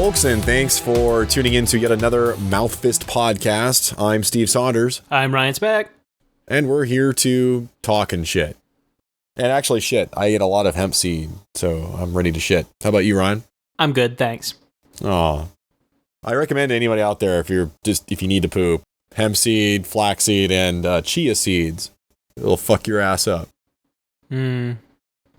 folks, and thanks for tuning in to yet another MouthFist podcast. I'm Steve Saunders. I'm Ryan Speck. And we're here to talk and shit. And actually shit, I ate a lot of hemp seed, so I'm ready to shit. How about you, Ryan? I'm good, thanks. Aw. I recommend to anybody out there, if you need to poop, hemp seed, flaxseed, and chia seeds. It'll fuck your ass up.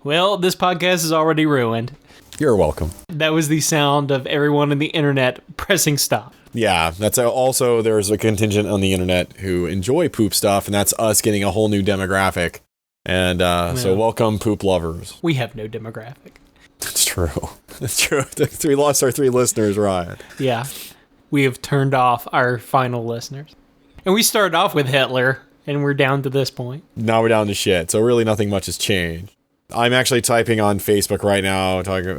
Well, this podcast is already ruined. You're welcome. That was the sound of everyone on the internet pressing stop. Yeah, that's also, there's a contingent on the internet who enjoy poop stuff, and that's us getting a whole new demographic. And so welcome, poop lovers. We have no demographic. That's true. That's true. We lost our 3 listeners, Ryan. Yeah, we have turned off our final listeners. And we started off with Hitler, and we're down to this point. Now we're down to shit, so really nothing much has changed. I'm actually typing on Facebook right now, talking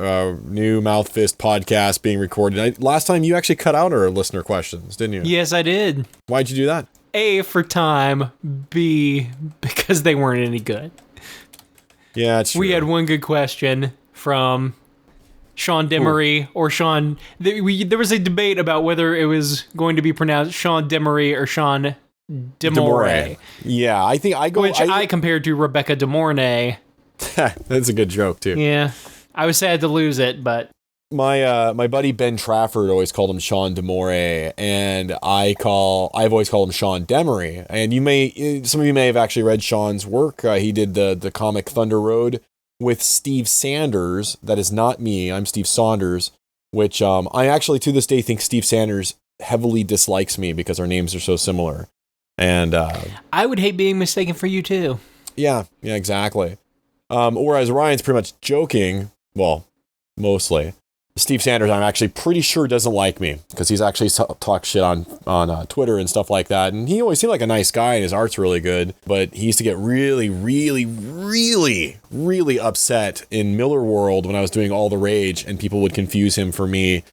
new MouthFist podcast being recorded. Last time you actually cut out our listener questions, didn't you? Yes, I did. Why'd you do that? A, for time. B, because they weren't any good. Yeah, it's true. We had one good question from Sean Demery or Sean. There was a debate about whether it was going to be pronounced Sean Demery or Sean Demore. Yeah, I think I compared to Rebecca Demornay. That's a good joke too. Yeah, I was sad to lose it, but my buddy Ben Trafford always called him Sean Demore, and I've always called him Sean Demery. And some of you may have actually read Sean's work. He did the comic Thunder Road with Steve Sanders. That is not me. I'm Steve Saunders, which I actually to this day think Steve Sanders heavily dislikes me because our names are so similar. And I would hate being mistaken for you too. Yeah, exactly. Whereas Ryan's pretty much joking, well, mostly. Steve Sanders, I'm actually pretty sure doesn't like me because he's actually talked shit on Twitter and stuff like that. And he always seemed like a nice guy and his art's really good. But he used to get really, really, really, really upset in Miller World when I was doing All the Rage and people would confuse him for me.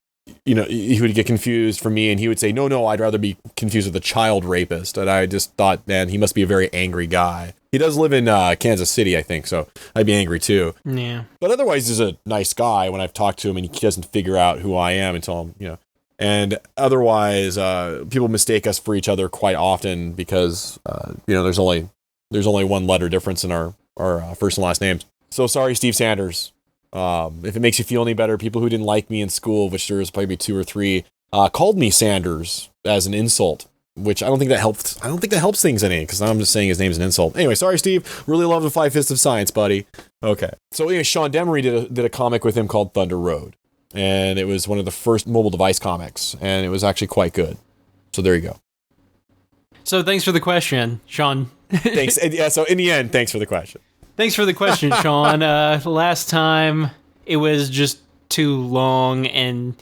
You know, he would get confused for me and he would say, no, I'd rather be confused with a child rapist. And I just thought, man, he must be a very angry guy. He does live in Kansas City, I think, so I'd be angry too. Yeah. But otherwise, he's a nice guy when I've talked to him and he doesn't figure out who I am until I'm, And otherwise, people mistake us for each other quite often because, there's only one letter difference in our first and last names. So sorry, Steve Sanders. If it makes you feel any better, people who didn't like me in school, which there was probably 2 or 3, called me Sanders as an insult. Which I don't think that helped. I don't think that helps things any, because I'm just saying his name's an insult. Anyway, sorry, Steve. Really love the 5 Fists of Science, buddy. Okay. So anyway, Sean Demery did a comic with him called Thunder Road, and it was one of the first mobile device comics, and it was actually quite good. So there you go. So thanks for the question, Sean. Thanks. Yeah. So in the end, thanks for the question. Thanks for the question, Sean. Last time it was just too long and.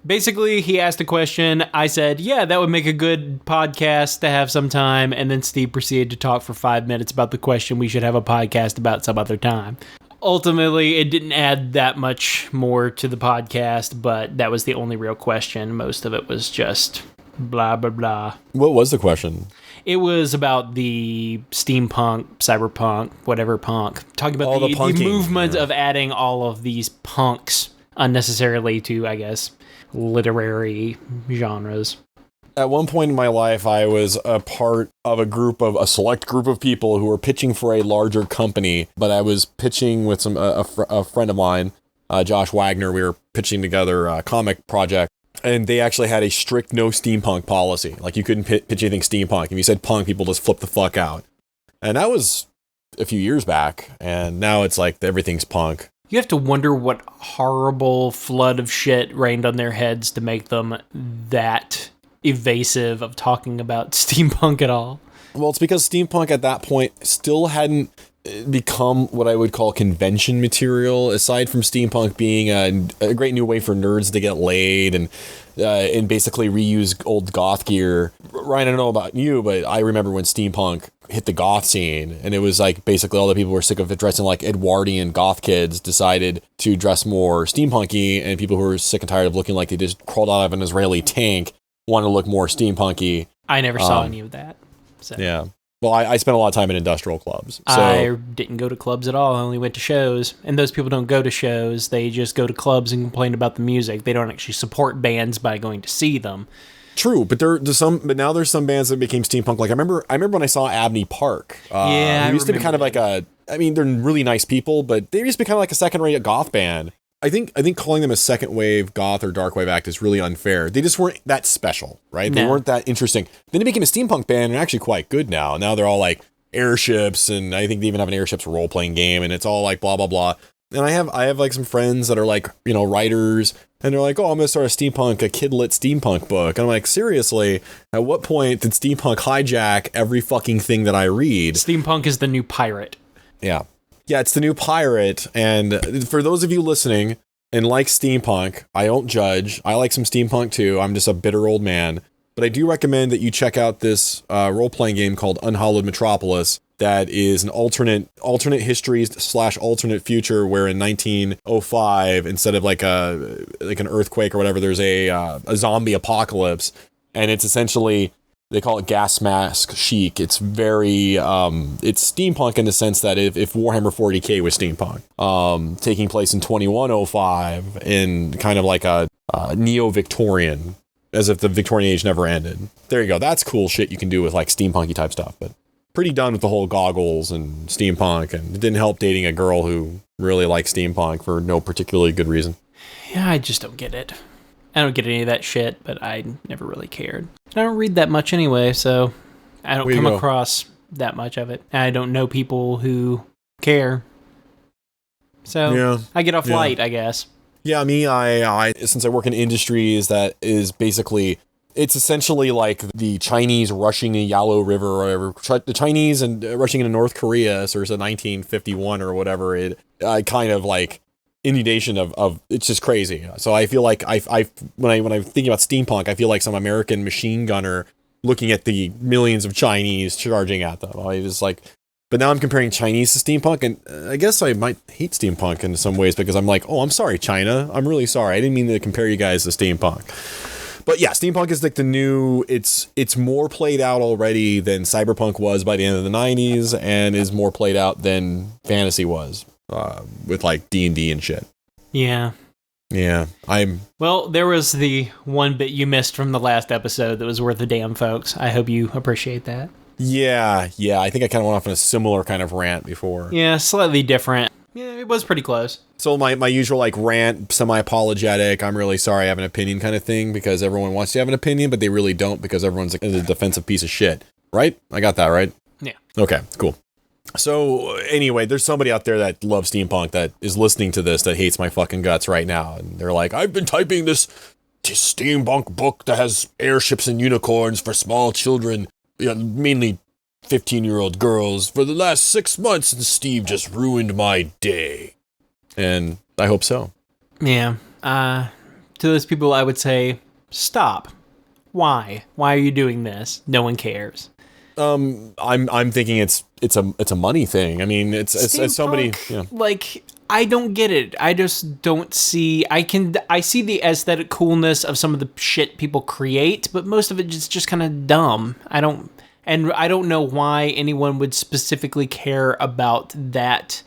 Basically, he asked a question. I said, yeah, that would make a good podcast to have some time. And then Steve proceeded to talk for 5 minutes about the question we should have a podcast about some other time. Ultimately, it didn't add that much more to the podcast, but that was the only real question. Most of it was just blah, blah, blah. What was the question? It was about the steampunk, cyberpunk, whatever punk. Talking about the movement of adding all of these punks unnecessarily to, I guess, literary genres. At one point in my life, I was a part of a select group of people who were pitching for a larger company, but I was pitching with a friend of mine, Josh Wagner. We were pitching together a comic project, and they actually had a strict no steampunk policy. Like, you couldn't pitch anything steampunk. If you said punk, people just flipped the fuck out. And that was a few years back, and now it's like everything's punk. You have to wonder what horrible flood of shit rained on their heads to make them that evasive of talking about steampunk at all. Well, it's because steampunk at that point still hadn't become what I would call convention material, aside from steampunk being a great new way for nerds to get laid and basically reuse old goth gear. Ryan, I don't know about you, but I remember when steampunk hit the goth scene, and it was like basically all the people who were sick of it dressing like Edwardian goth kids decided to dress more steampunky, and people who were sick and tired of looking like they just crawled out of an Israeli tank wanted to look more steampunky. I never saw any of that. So. Yeah. Well, I spent a lot of time in industrial clubs. So I didn't go to clubs at all. I only went to shows. And those people don't go to shows. They just go to clubs and complain about the music. They don't actually support bands by going to see them. true, but but now there's some bands that became steampunk. Like I remember when I saw Abney Park. Who used to be kind of like they're really nice people, but they used to be kind of like a second-rate goth band. I think calling them a second wave goth or dark wave act is really unfair. They just weren't that special, right? They weren't that interesting. Then they became a steampunk band and they're actually quite good now. Now they're all like airships, and I think they even have an airships role playing game, and it's all like blah blah blah. And I have like some friends that are like, writers, and they're like, oh, I'm gonna start a kidlit steampunk book. And I'm like, seriously, at what point did steampunk hijack every fucking thing that I read? Steampunk is the new pirate. Yeah. Yeah, it's the new pirate, and for those of you listening and like steampunk, I don't judge. I like some steampunk too. I'm just a bitter old man. But I do recommend that you check out this role-playing game called Unhallowed Metropolis that is an alternate history / alternate future where in 1905, instead of like an earthquake or whatever, there's a zombie apocalypse, and it's essentially... They call it gas mask chic. It's very, it's steampunk in the sense that if Warhammer 40k was steampunk, taking place in 2105 in kind of like a neo-Victorian, as if the Victorian age never ended. There you go. That's cool shit you can do with like steampunky type stuff, but pretty done with the whole goggles and steampunk, and it didn't help dating a girl who really likes steampunk for no particularly good reason. Yeah, I just don't get it. I don't get any of that shit, but I never really cared. I don't read that much anyway, so I don't come across that much of it. I don't know people who care. So yeah. I get off light, I guess. Yeah, me, I since I work in industries that is basically, it's essentially like the Chinese rushing the Yalu River or whatever. The Chinese and rushing into North Korea, so it's a 1951 or whatever. I kind of like... inundation of it's just crazy. So I feel like when I'm thinking about steampunk, I feel like some American machine gunner looking at the millions of Chinese charging at them. I just like, but now I'm comparing Chinese to steampunk, and I guess I might hate steampunk in some ways because I'm like, oh, I'm sorry, China. I'm really sorry. I didn't mean to compare you guys to steampunk. But yeah, steampunk is like the new. It's more played out already than cyberpunk was by the end of the 90s, and is more played out than fantasy was. With like D&D and shit. Yeah. Well, there was the one bit you missed from the last episode that was worth a damn, folks. I hope you appreciate that. Yeah. I think I kind of went off on a similar kind of rant before. Yeah, slightly different. Yeah, it was pretty close. So my usual like rant, semi-apologetic, I'm really sorry I have an opinion kind of thing, because everyone wants to have an opinion, but they really don't because everyone's like a defensive piece of shit. Right? I got that, right? Yeah. Okay, cool. So anyway, there's somebody out there that loves steampunk that is listening to this that hates my fucking guts right now. And they're like, I've been typing this steampunk book that has airships and unicorns for small children, mainly 15-year-old girls, for the last 6 months, and Steve just ruined my day. And I hope so. Yeah. To those people, I would say, stop. Why? Why are you doing this? No one cares. I'm thinking it's a money thing. I mean, it's as somebody, yeah. Like, I don't get it. I just don't see. I see the aesthetic coolness of some of the shit people create, but most of it is just kind of dumb. I don't know why anyone would specifically care about that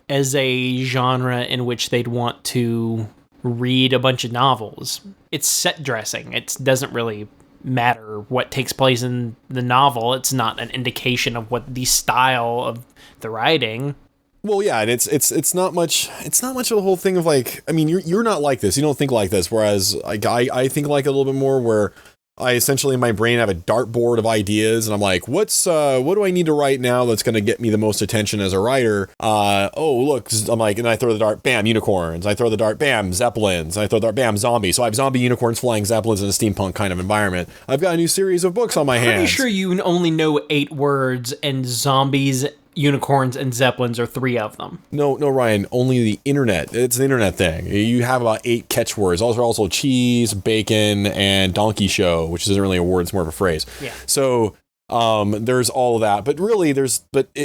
as a genre in which they'd want to read a bunch of novels. It's set dressing. It doesn't really matter what takes place in the novel. It's not an indication of what the style of the writing. Well, yeah, and it's not much of the whole thing of like, I mean, you're not like this. You don't think like this. Whereas I think like a little bit more where I essentially in my brain have a dartboard of ideas, and I'm like, what do I need to write now that's going to get me the most attention as a writer? Oh, look, I'm like, and I throw the dart, bam, unicorns. I throw the dart, bam, zeppelins. I throw the dart, bam, zombies. So I have zombie unicorns flying zeppelins in a steampunk kind of environment. I've got a new series of books on my hands. I'm pretty sure you only know 8 words, and zombies, unicorns, and zeppelins are 3 of them. No, Ryan, only the internet. It's an internet thing. You have about 8 catchwords. Those are also cheese, bacon, and donkey show, which isn't really a word, it's more of a phrase. Yeah. So there's all of that. But really,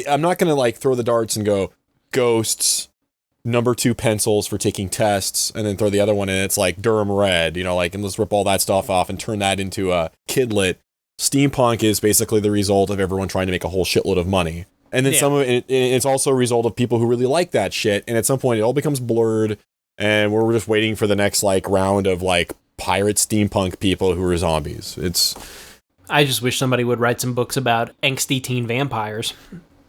I'm not going to like throw the darts and go ghosts, number 2 pencils for taking tests, and then throw the other one in. It's like Durham Red, like, and let's rip all that stuff off and turn that into a kidlit. Steampunk is basically the result of everyone trying to make a whole shitload of money. And then some of it's also a result of people who really like that shit. And at some point, it all becomes blurred. And we're just waiting for the next like round of like pirate steampunk people who are zombies. I just wish somebody would write some books about angsty teen vampires.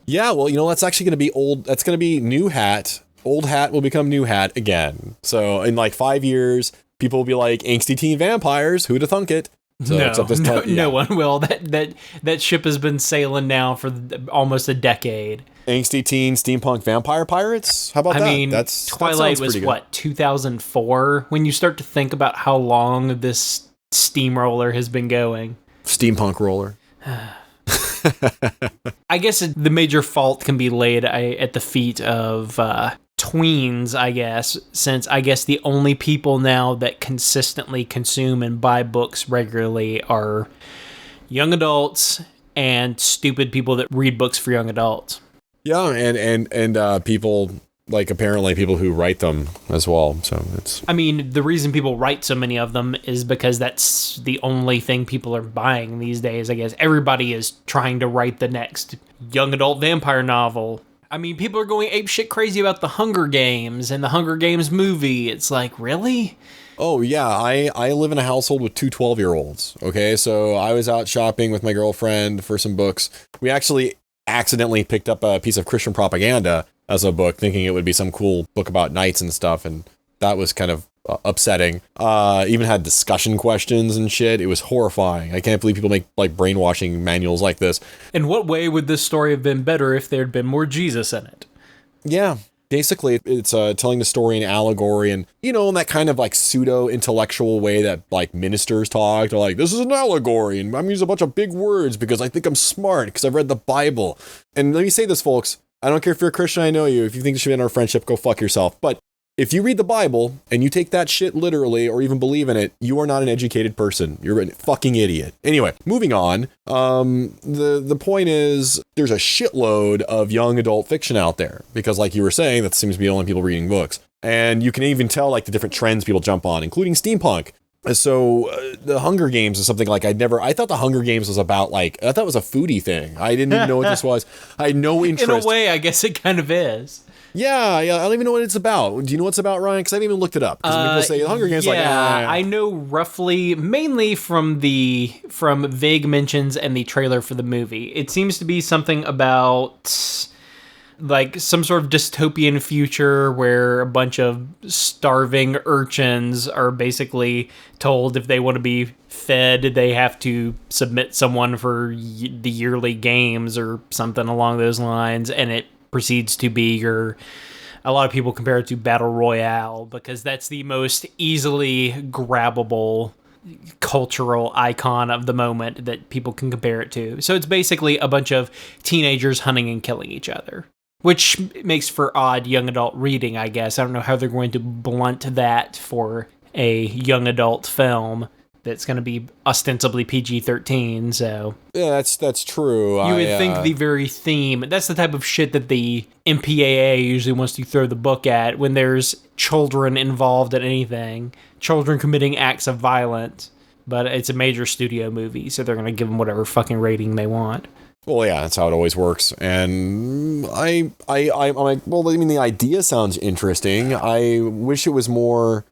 Yeah, well, that's actually going to be old. That's going to be new hat. Old hat will become new hat again. So in like 5 years, people will be like angsty teen vampires. Who'da thunk it? So, no one will. That ship has been sailing now for almost a decade. Angsty teen steampunk vampire pirates? How about that? I mean, That's Twilight was what, 2004? When you start to think about how long this steamroller has been going. Steampunk roller. I guess the major fault can be laid at the feet of tweens, I guess, since I guess the only people now that consistently consume and buy books regularly are young adults and stupid people that read books for young adults. Yeah, and people, like apparently people who write them as well. So it's. I mean, the reason people write so many of them is because that's the only thing people are buying these days. I guess everybody is trying to write the next young adult vampire novel. I mean, people are going apeshit crazy about the Hunger Games and the Hunger Games movie. It's like, really? Oh, yeah. I live in a household with two 12-year-olds. Okay, so I was out shopping with my girlfriend for some books. We actually accidentally picked up a piece of Christian propaganda as a book, thinking it would be some cool book about knights and stuff, and that was kind of upsetting. Even had discussion questions and shit. It was horrifying. I can't believe people make like brainwashing manuals like this. In what way would this story have been better if there had been more Jesus in it? Yeah. Basically, it's telling the story in allegory and, in that kind of like pseudo-intellectual way that like ministers talk. They're like, this is an allegory and I'm using a bunch of big words because I think I'm smart because I've read the Bible. And let me say this, folks. I don't care if you're a Christian, I know you. If you think this should be in our friendship, go fuck yourself. But if you read the Bible and you take that shit literally or even believe in it, you are not an educated person. You're a fucking idiot. Anyway, moving on. The point is there's a shitload of young adult fiction out there because like you were saying, that seems to be the only people reading books. And you can even tell like the different trends people jump on, including steampunk. So the Hunger Games is something like I thought the Hunger Games was about I thought it was a foodie thing. I didn't even know what this was. I had no interest. In a way, I guess it kind of is. Yeah, I don't even know what it's about. Do you know what it's about, Ryan? Because I haven't even looked it up. Because people say the Hunger Games, I know roughly, mainly from vague mentions and the trailer for the movie. It seems to be something about like some sort of dystopian future where a bunch of starving urchins are basically told if they want to be fed, they have to submit someone for the yearly games or something along those lines, and it proceeds to be a lot of people compare it to Battle Royale because that's the most easily grabbable cultural icon of the moment that people can compare it to. So it's basically a bunch of teenagers hunting and killing each other, which makes for odd young adult reading, I guess. I don't know how they're going to blunt that for a young adult film that's going to be ostensibly PG-13, so... Yeah, that's true. You would think the very theme... That's the type of shit that the MPAA usually wants to throw the book at when there's children involved in anything. Children committing acts of violence. But it's a major studio movie, so they're going to give them whatever fucking rating they want. Well, yeah, that's how it always works. And I'm like, well, I mean, the idea sounds interesting. I wish it was more...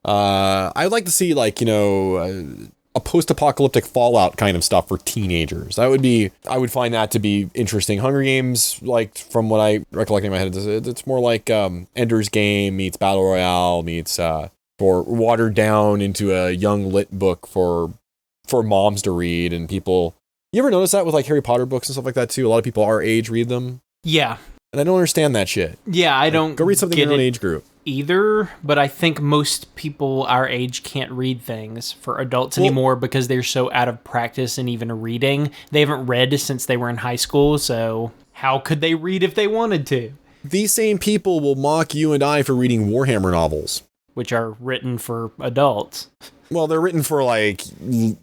I'd like to see, like, a post-apocalyptic Fallout kind of stuff for teenagers. I would find that to be interesting. Hunger Games, like, from what I recollect in my head, it's more like Ender's Game meets Battle Royale meets for watered down into a young lit book for moms to read and people. You ever notice that with like Harry Potter books and stuff like that too? A lot of people our age read them. Yeah. And I don't understand that shit. Yeah, I don't. Go read something in your own age group. Either, but I think most people our age can't read things for adults anymore because they're so out of practice in even reading. They haven't read since they were in high school, so how could they read if they wanted to? These same people will mock you and I for reading Warhammer novels. Which are written for adults. Well, they're written for, like,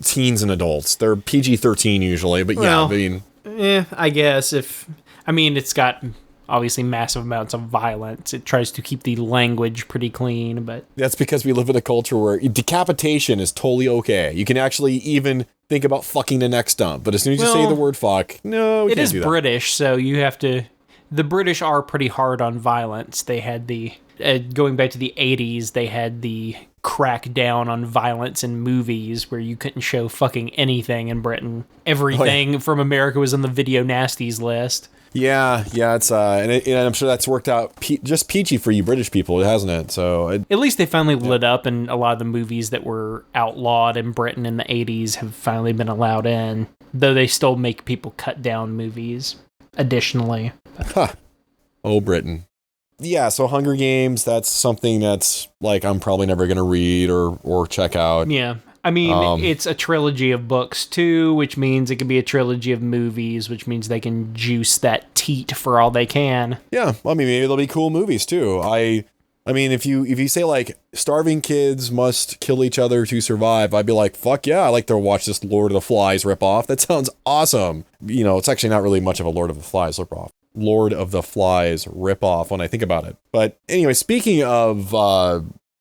teens and adults. They're PG-13 usually, but yeah, I mean... I guess it's got obviously massive amounts of violence. It tries to keep the language pretty clean, but That's because we live in a culture where decapitation is totally okay. You can actually even think about fucking the next dump, but as soon as you say the word fuck, no, it is British, so you have to. The British are pretty hard on violence. They had the going back to the 80s, they had the crackdown on violence in movies where you couldn't show fucking anything in Britain. Everything from America was on the video nasties list. Yeah, it's and I'm sure that's worked out just peachy for you British people, hasn't it? So at least they finally lit up, and a lot of the movies that were outlawed in Britain in the 80s have finally been allowed in, though they still make people cut down movies additionally. Oh, Britain. Yeah, so Hunger Games, that's something that's like I'm probably never going to read or check out. Yeah. I mean, it's a trilogy of books too, which means it could be a trilogy of movies, which means they can juice that teat for all they can. Yeah, I mean, maybe there'll be cool movies too. I mean, if you say like starving kids must kill each other to survive, I'd be like, fuck yeah, I like to watch this Lord of the Flies ripoff. That sounds awesome. You know, it's actually not really much of a Lord of the Flies ripoff. Lord of the Flies ripoff when I think about it. But anyway, speaking of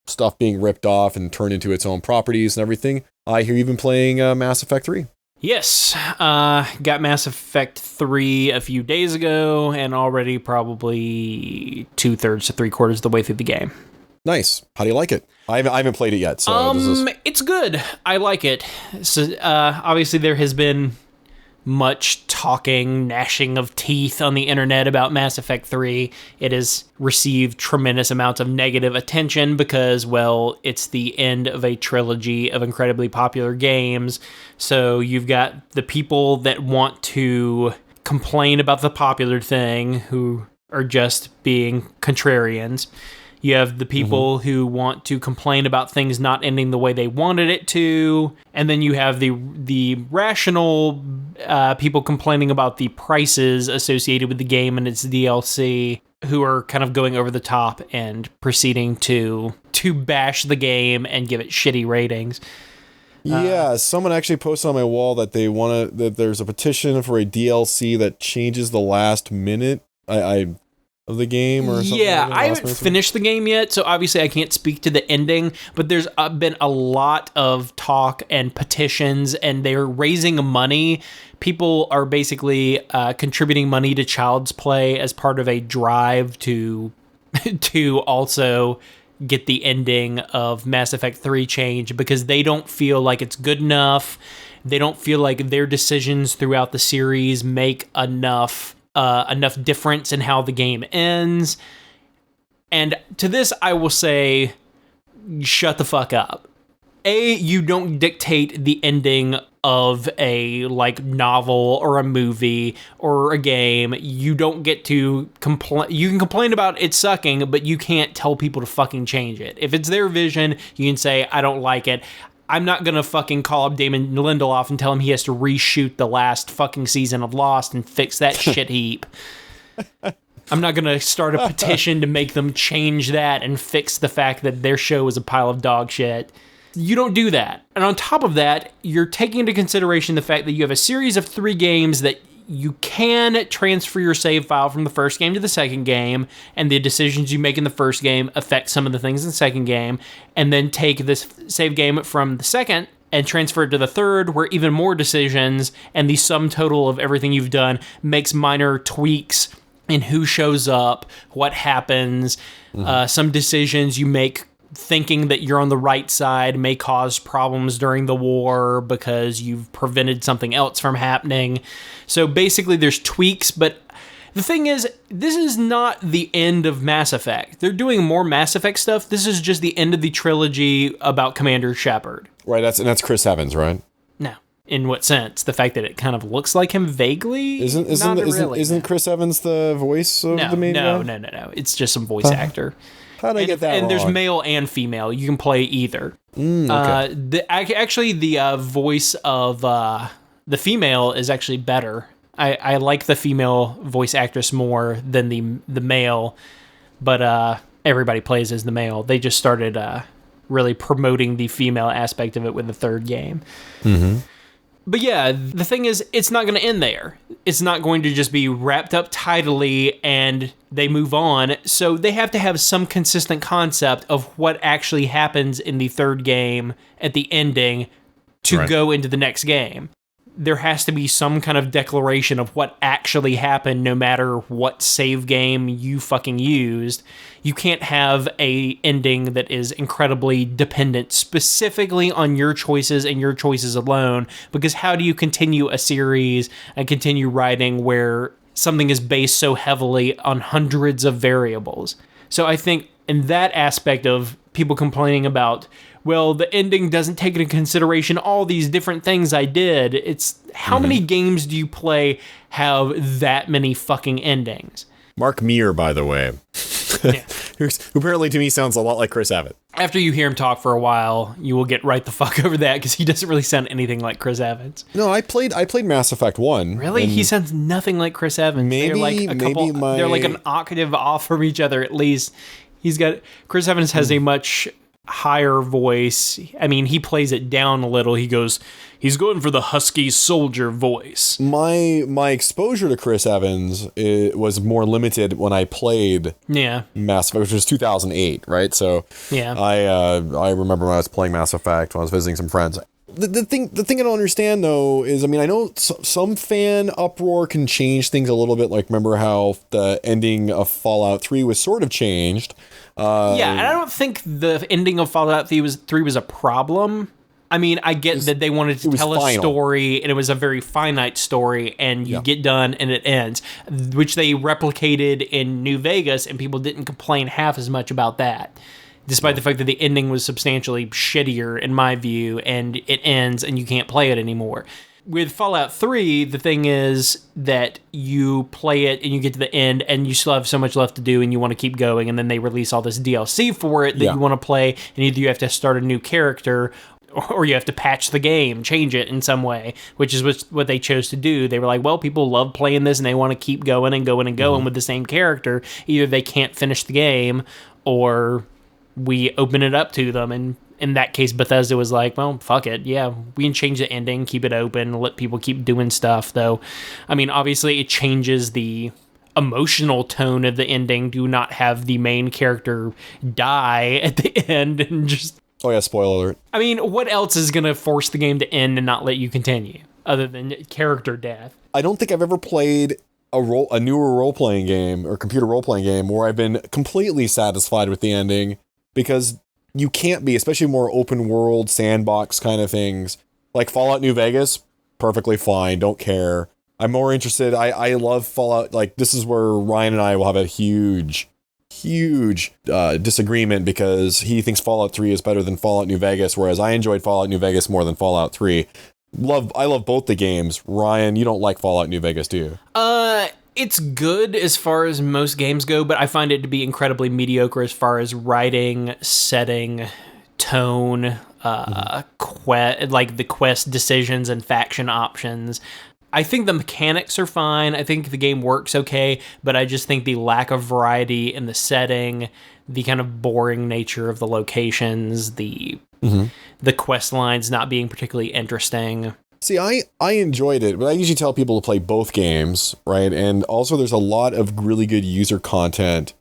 stuff being ripped off and turned into its own properties and everything, I hear you've been playing Mass Effect 3. Yes, got Mass Effect 3 a few days ago, and already probably 2/3 to 3/4 of the way through the game. Nice. How do you like it? I haven't played it yet, so it's good. I like it. So, obviously, there has been much talking, gnashing of teeth on the internet about Mass Effect 3. It has received tremendous amounts of negative attention because, well, it's the end of a trilogy of incredibly popular games. So you've got the people that want to complain about the popular thing who are just being contrarians. You have the people who want to complain about things not ending the way they wanted it to. And then you have the rational people complaining about the prices associated with the game and its DLC, who are kind of going over the top and proceeding to bash the game and give it shitty ratings. Yeah, someone actually posted on my wall that that there's a petition for a DLC that changes the last minute. Of the game or something? Yeah, I haven't finished the game yet, so obviously I can't speak to the ending, but there's been a lot of talk and petitions, and they're raising money. People are basically contributing money to Child's Play as part of a drive to also get the ending of Mass Effect 3 changed, because they don't feel like it's good enough. They don't feel like their decisions throughout the series make enough difference in how the game ends. And to this, I will say, shut the fuck up. You don't dictate the ending of a novel or a movie or a game. You don't get to complain. You can complain about it sucking, but you can't tell people to fucking change it. If it's their vision, you can say, I don't like it. I'm not going to fucking call up Damon Lindelof and tell him he has to reshoot the last fucking season of Lost and fix that shit heap. I'm not going to start a petition to make them change that and fix the fact that their show is a pile of dog shit. You don't do that. And on top of that, you're taking into consideration the fact that you have a series of 3 games that you can transfer your save file from the first game to the second game, and the decisions you make in the first game affect some of the things in the second game, and then take this save game from the second and transfer it to the third, where even more decisions and the sum total of everything you've done makes minor tweaks in who shows up, what happens. Some decisions you make thinking that you're on the right side may cause problems during the war because you've prevented something else from happening. So basically there's tweaks, but the thing is, this is not the end of Mass Effect. They're doing more Mass Effect stuff. This is just the end of the trilogy about Commander Shepard. Right, that's Chris Evans, right? No. In what sense? The fact that it kind of looks like him vaguely? Isn't Chris Evans the voice of the main guy? No. It's just some voice actor. How did I get that wrong? And there's male and female. You can play either. Okay. The voice of the female is actually better. I like the female voice actress more than the male, but everybody plays as the male. They just started really promoting the female aspect of it with the third game. But yeah, the thing is, it's not going to end there. It's not going to just be wrapped up tidily and they move on. So they have to have some consistent concept of what actually happens in the third game at the ending to go into the next game. There has to be some kind of declaration of what actually happened, no matter what save game you fucking used. You can't have a ending that is incredibly dependent specifically on your choices and your choices alone, because how do you continue a series and continue writing where something is based so heavily on hundreds of variables? So I think in that aspect of people complaining about, well, the ending doesn't take into consideration all these different things I did. It's how many games do you play have that many fucking endings? Mark Meir, by the way, who apparently to me sounds a lot like Chris Evans. After you hear him talk for a while, you will get right the fuck over that, because he doesn't really sound anything like Chris Evans. No, I played Mass Effect 1. Really? He sounds nothing like Chris Evans. They're like a couple, they're like an octave off from each other at least. Chris Evans has a much higher voice. I mean, he plays it down a little. He's going for the husky soldier voice. My exposure to Chris Evans was more limited when I played Mass Effect, which was 2008, right? So I remember when I was playing Mass Effect when I was visiting some friends. The thing I don't understand though is, I mean, I know some fan uproar can change things a little bit. Like, remember how the ending of Fallout 3 was sort of changed. And I don't think the ending of Fallout 3 was a problem. I mean, I get that they wanted to tell a story, and it was a very finite story, and you get done and it ends, which they replicated in New Vegas, and people didn't complain half as much about that, despite the fact that the ending was substantially shittier, in my view, and it ends, and you can't play it anymore. With Fallout 3, the thing is that you play it and you get to the end and you still have so much left to do and you want to keep going, and then they release all this DLC for it that you want to play, and either you have to start a new character or you have to patch the game, change it in some way, which is what they chose to do. They were like, well, people love playing this and they want to keep going and going and going with the same character. Either they can't finish the game or we open it up to them, and in that case, Bethesda was like, well, fuck it. Yeah, we can change the ending, keep it open, let people keep doing stuff, though. I mean, obviously, it changes the emotional tone of the ending. Do not have the main character die at the end and just... Oh, yeah, spoiler alert. I mean, what else is going to force the game to end and not let you continue, other than character death? I don't think I've ever played a newer role-playing game or computer role-playing game where I've been completely satisfied with the ending, because... you can't be, especially more open world sandbox kind of things. Like Fallout New Vegas, perfectly fine, don't care. I'm more interested, I love Fallout, like this is where Ryan and I will have a huge disagreement, because he thinks Fallout 3 is better than Fallout New Vegas, whereas I enjoyed Fallout New Vegas more than Fallout 3. I love both the games. Ryan, you don't like Fallout New Vegas, do you? It's good as far as most games go, but I find it to be incredibly mediocre as far as writing, setting, tone, like the quest decisions and faction options. I think the mechanics are fine. I think the game works okay, but I just think the lack of variety in the setting, the kind of boring nature of the locations, the quest lines not being particularly interesting. See, I enjoyed it, but I usually tell people to play both games, right? And also there's a lot of really good user content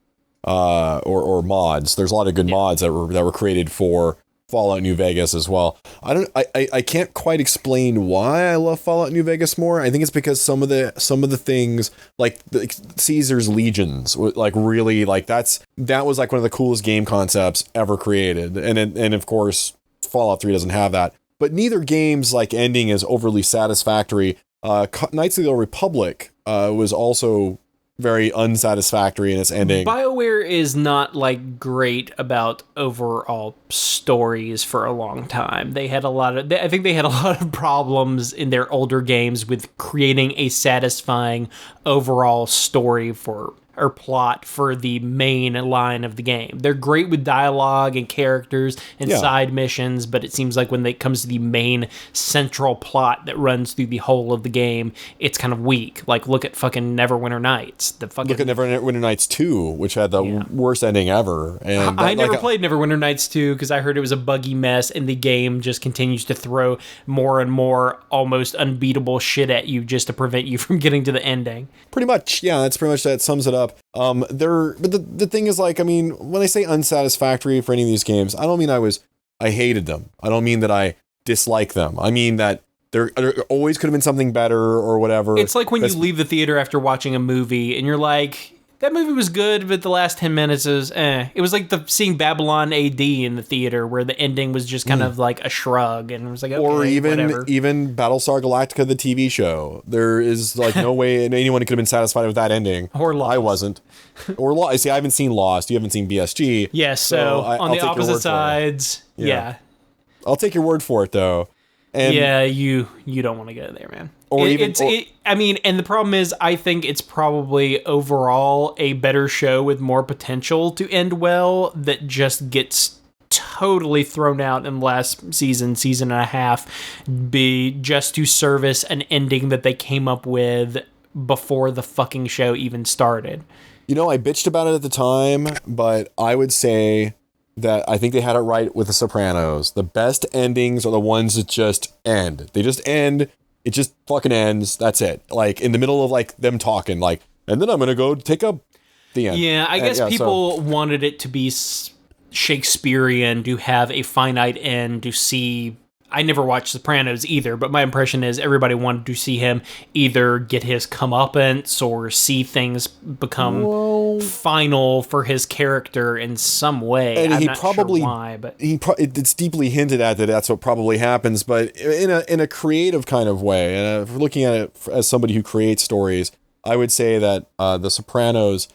or mods. There's a lot of good mods that were created for Fallout New Vegas as well. I can't quite explain why I love Fallout New Vegas more. I think it's because some of the things, like the Caesar's Legions, like really, like that was like one of the coolest game concepts ever created. And of course Fallout 3 doesn't have that. But neither game's like ending is overly satisfactory. Knights of the Old Republic was also very unsatisfactory in its ending. BioWare is not like great about overall stories for a long time. I think they had a lot of problems in their older games with creating a satisfying overall story for or plot for the main line of the game. They're great with dialogue and characters and side missions, but it seems like when it comes to the main central plot that runs through the whole of the game, it's kind of weak. Like, look at fucking Neverwinter Nights. Look at Neverwinter Nights 2, which had the worst ending ever. And I never played Neverwinter Nights 2 because I heard it was a buggy mess, and the game just continues to throw more and more almost unbeatable shit at you just to prevent you from getting to the ending. Pretty much, yeah, that's pretty much that sums it up. But the thing is, like, I mean, when I say unsatisfactory for any of these games, I don't mean I hated them. I don't mean that I dislike them. I mean that there always could have been something better or whatever. It's like when you leave the theater after watching a movie and you're like, that movie was good, but the last 10 minutes is It was like seeing Babylon AD in the theater where the ending was just kind of like a shrug, and it was like, okay, or whatever. even Battlestar Galactica, the TV show. There is like no way anyone could have been satisfied with that ending. Or Lost. I wasn't. Or Lost. See, I haven't seen Lost. You haven't seen BSG. Yes, so on the opposite sides, yeah. I'll take your word for it, though. And you don't want to go there, man. And the problem is, I think it's probably overall a better show with more potential to end well that just gets totally thrown out in the last season and a half, just to service an ending that they came up with before the fucking show even started. You know, I bitched about it at the time, but I would say that I think they had it right with The Sopranos. The best endings are the ones that just end. They just end. It just fucking ends. That's it. Like, in the middle of, like, them talking, like, and then I'm going to go take up the end. Yeah, I guess people wanted it to be Shakespearean, to have a finite end, to see... I never watched Sopranos either, but my impression is everybody wanted to see him either get his comeuppance or see things become final for his character in some way. And I'm not sure why, but it's deeply hinted at that that's what probably happens, but in a creative kind of way. And if we're looking at it as somebody who creates stories, I would say that The Sopranos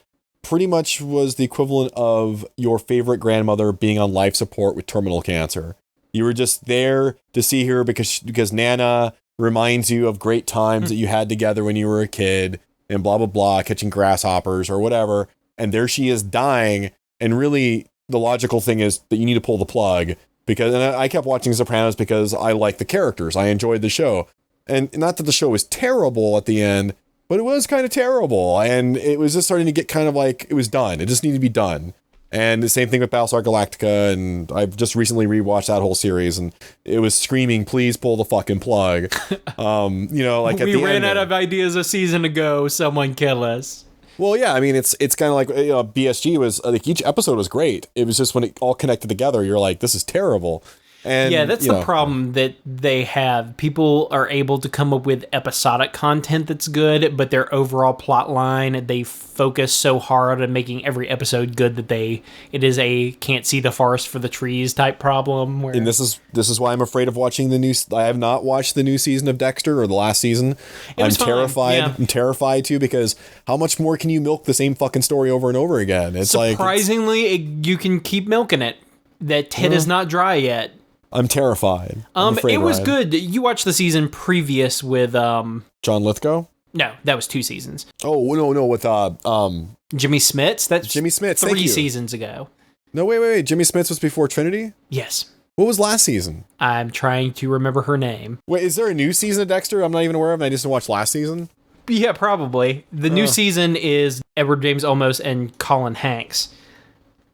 pretty much was the equivalent of your favorite grandmother being on life support with terminal cancer. You were just there to see her because Nana reminds you of great times that you had together when you were a kid, and blah, blah, blah, catching grasshoppers or whatever. And there she is dying. And really, the logical thing is that you need to pull the plug, because I kept watching Sopranos because I liked the characters. I enjoyed the show. And not that the show was terrible at the end, but it was kind of terrible. And it was just starting to get kind of like, it was done. It just needed to be done. And the same thing with Battlestar Galactica, and I've just recently rewatched that whole series, and it was screaming, please pull the fucking plug. You know, like we ran out of ideas a season ago, someone kill us. Well, yeah, I mean, it's kind of like, you know, BSG was, like, each episode was great. It was just when it all connected together, you're like, this is terrible. And, yeah, that's the problem that they have. People are able to come up with episodic content that's good, but their overall plot line, they focus so hard on making every episode good that it is a can't see the forest for the trees type problem. And this is why I'm afraid of watching I have not watched the new season of Dexter, or the last season. I'm terrified. Yeah. I'm terrified too, because how much more can you milk the same fucking story over and over again? It's surprisingly, you can keep milking it. That tit is not dry yet. I'm terrified. It was good. You watched the season previous with John Lithgow? No, that was 2 seasons. Oh, no, with Jimmy Smits? That's Jimmy Smits. 3 seasons ago. No, wait. Jimmy Smits was before Trinity? Yes. What was last season? I'm trying to remember her name. Wait, is there a new season of Dexter I'm not even aware of, and I just watched last season? Yeah, probably. The new season is Edward James Olmos and Colin Hanks.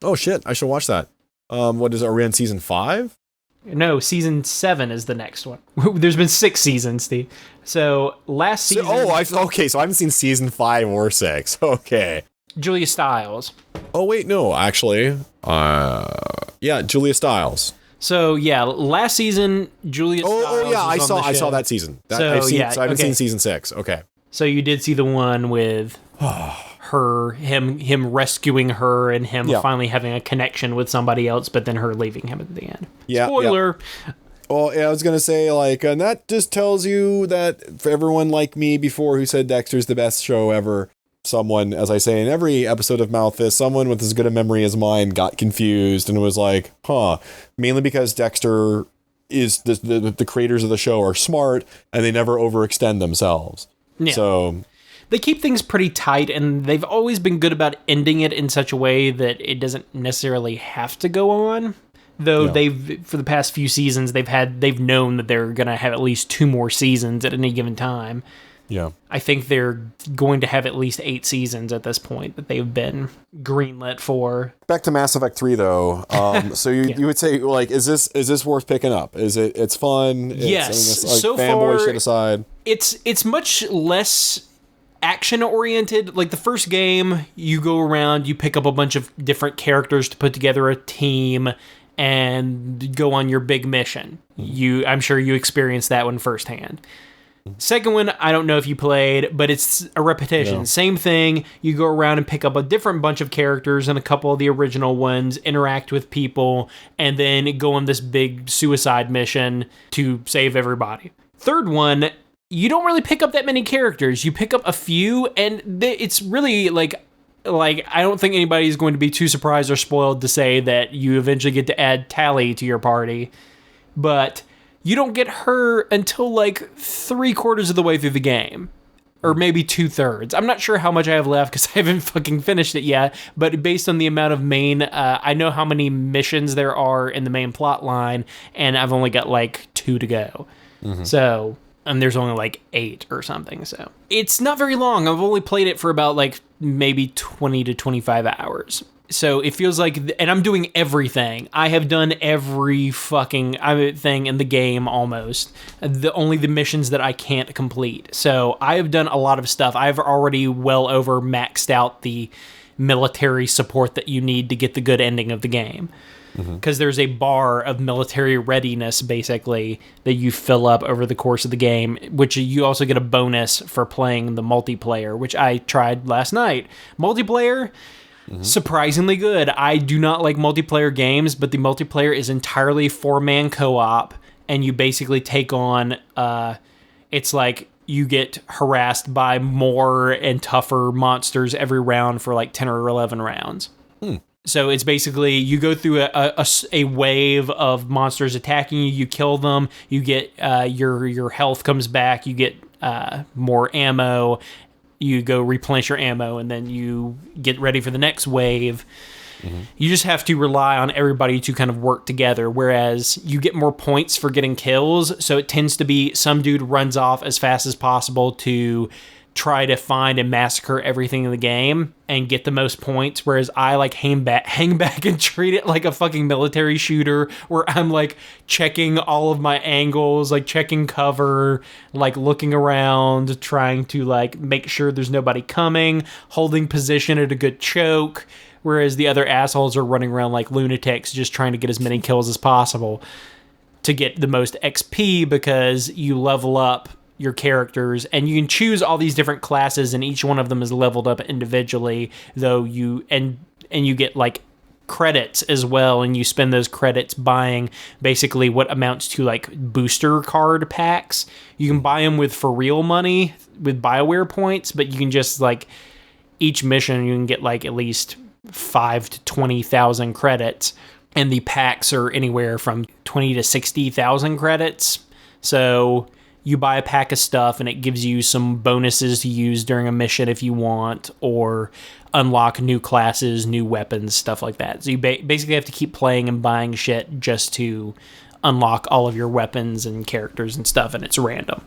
Oh shit, I should watch that. Are we on season 5? No, season 7 is the next one. There's been 6 seasons, Steve. So last season. Okay. So I haven't seen season 5 or 6. Okay. Julia Stiles. Oh wait, no, actually, yeah, Julia Stiles. So yeah, last season Julia Stiles. Oh yeah, I saw that season. I haven't seen season 6. Okay. So you did see the one with him rescuing her, and him finally having a connection with somebody else, but then her leaving him at the end. Yeah. Spoiler. Yeah. Well, yeah, I was going to say, like, and that just tells you that for everyone like me before who said Dexter's the best show ever, someone, as I say in every episode of MouthFist, someone with as good a memory as mine got confused and was like, mainly because Dexter is the creators of the show are smart and they never overextend themselves. Yeah. So they keep things pretty tight, and they've always been good about ending it in such a way that it doesn't necessarily have to go on. Though they've, for the past few seasons, they've known that they're going to have at least 2 more seasons at any given time. Yeah. I think they're going to have at least 8 seasons at this point that they've been greenlit for. Back to Mass Effect 3 though. So you would say, like, is this worth picking up? It's fun? Yes. Like, so fanboy far, shit aside. It's much less action oriented. Like the first game, you go around, you pick up a bunch of different characters to put together a team and go on your big mission. I'm sure you experienced that one firsthand. Second one, I don't know if you played, but it's a repetition. Yeah. Same thing. You go around and pick up a different bunch of characters and a couple of the original ones, interact with people, and then go on this big suicide mission to save everybody. Third one, you don't really pick up that many characters. You pick up a few, and it's really like I don't think anybody's going to be too surprised or spoiled to say that you eventually get to add Tally to your party, but you don't get her until like 3/4 of the way through the game, or maybe 2/3. I'm not sure how much I have left because I haven't fucking finished it yet, but based on the amount of main, I know how many missions there are in the main plot line, and I've only got like 2 to go. So, and there's only like 8 or something, so it's not very long. I've only played it for about like maybe 20 to 25 hours. So it feels like, and I'm doing everything. I have done every fucking thing in the game almost. Only the missions that I can't complete. So I have done a lot of stuff. I've already well over maxed out the military support that you need to get the good ending of the game. Because there's a bar of military readiness, basically, that you fill up over the course of the game, which you also get a bonus for playing the multiplayer, which I tried last night. Multiplayer, surprisingly good. I do not like multiplayer games, but the multiplayer is entirely 4-man co-op, and you basically take on, it's like you get harassed by more and tougher monsters every round for like 10 or 11 rounds. So it's basically, you go through a wave of monsters attacking you, you kill them, you get, your health comes back, you get more ammo, you go replenish your ammo, and then you get ready for the next wave. You just have to rely on everybody to kind of work together, whereas you get more points for getting kills, so it tends to be some dude runs off as fast as possible to try to find and massacre everything in the game and get the most points, whereas I like hang back and treat it like a fucking military shooter where I'm like checking all of my angles, like checking cover, like looking around, trying to like make sure there's nobody coming, holding position at a good choke, whereas the other assholes are running around like lunatics just trying to get as many kills as possible to get the most XP, because you level up your characters, and you can choose all these different classes, and each one of them is leveled up individually, though you get like credits as well, and you spend those credits buying basically what amounts to like booster card packs. You can buy them with for real money with BioWare points, but you can just like each mission you can get like at least 5 to 20,000 credits, and the packs are anywhere from 20 to 60,000 credits. So you buy a pack of stuff and it gives you some bonuses to use during a mission if you want, or unlock new classes, new weapons, stuff like that. So you basically have to keep playing and buying shit just to unlock all of your weapons and characters and stuff, and it's random.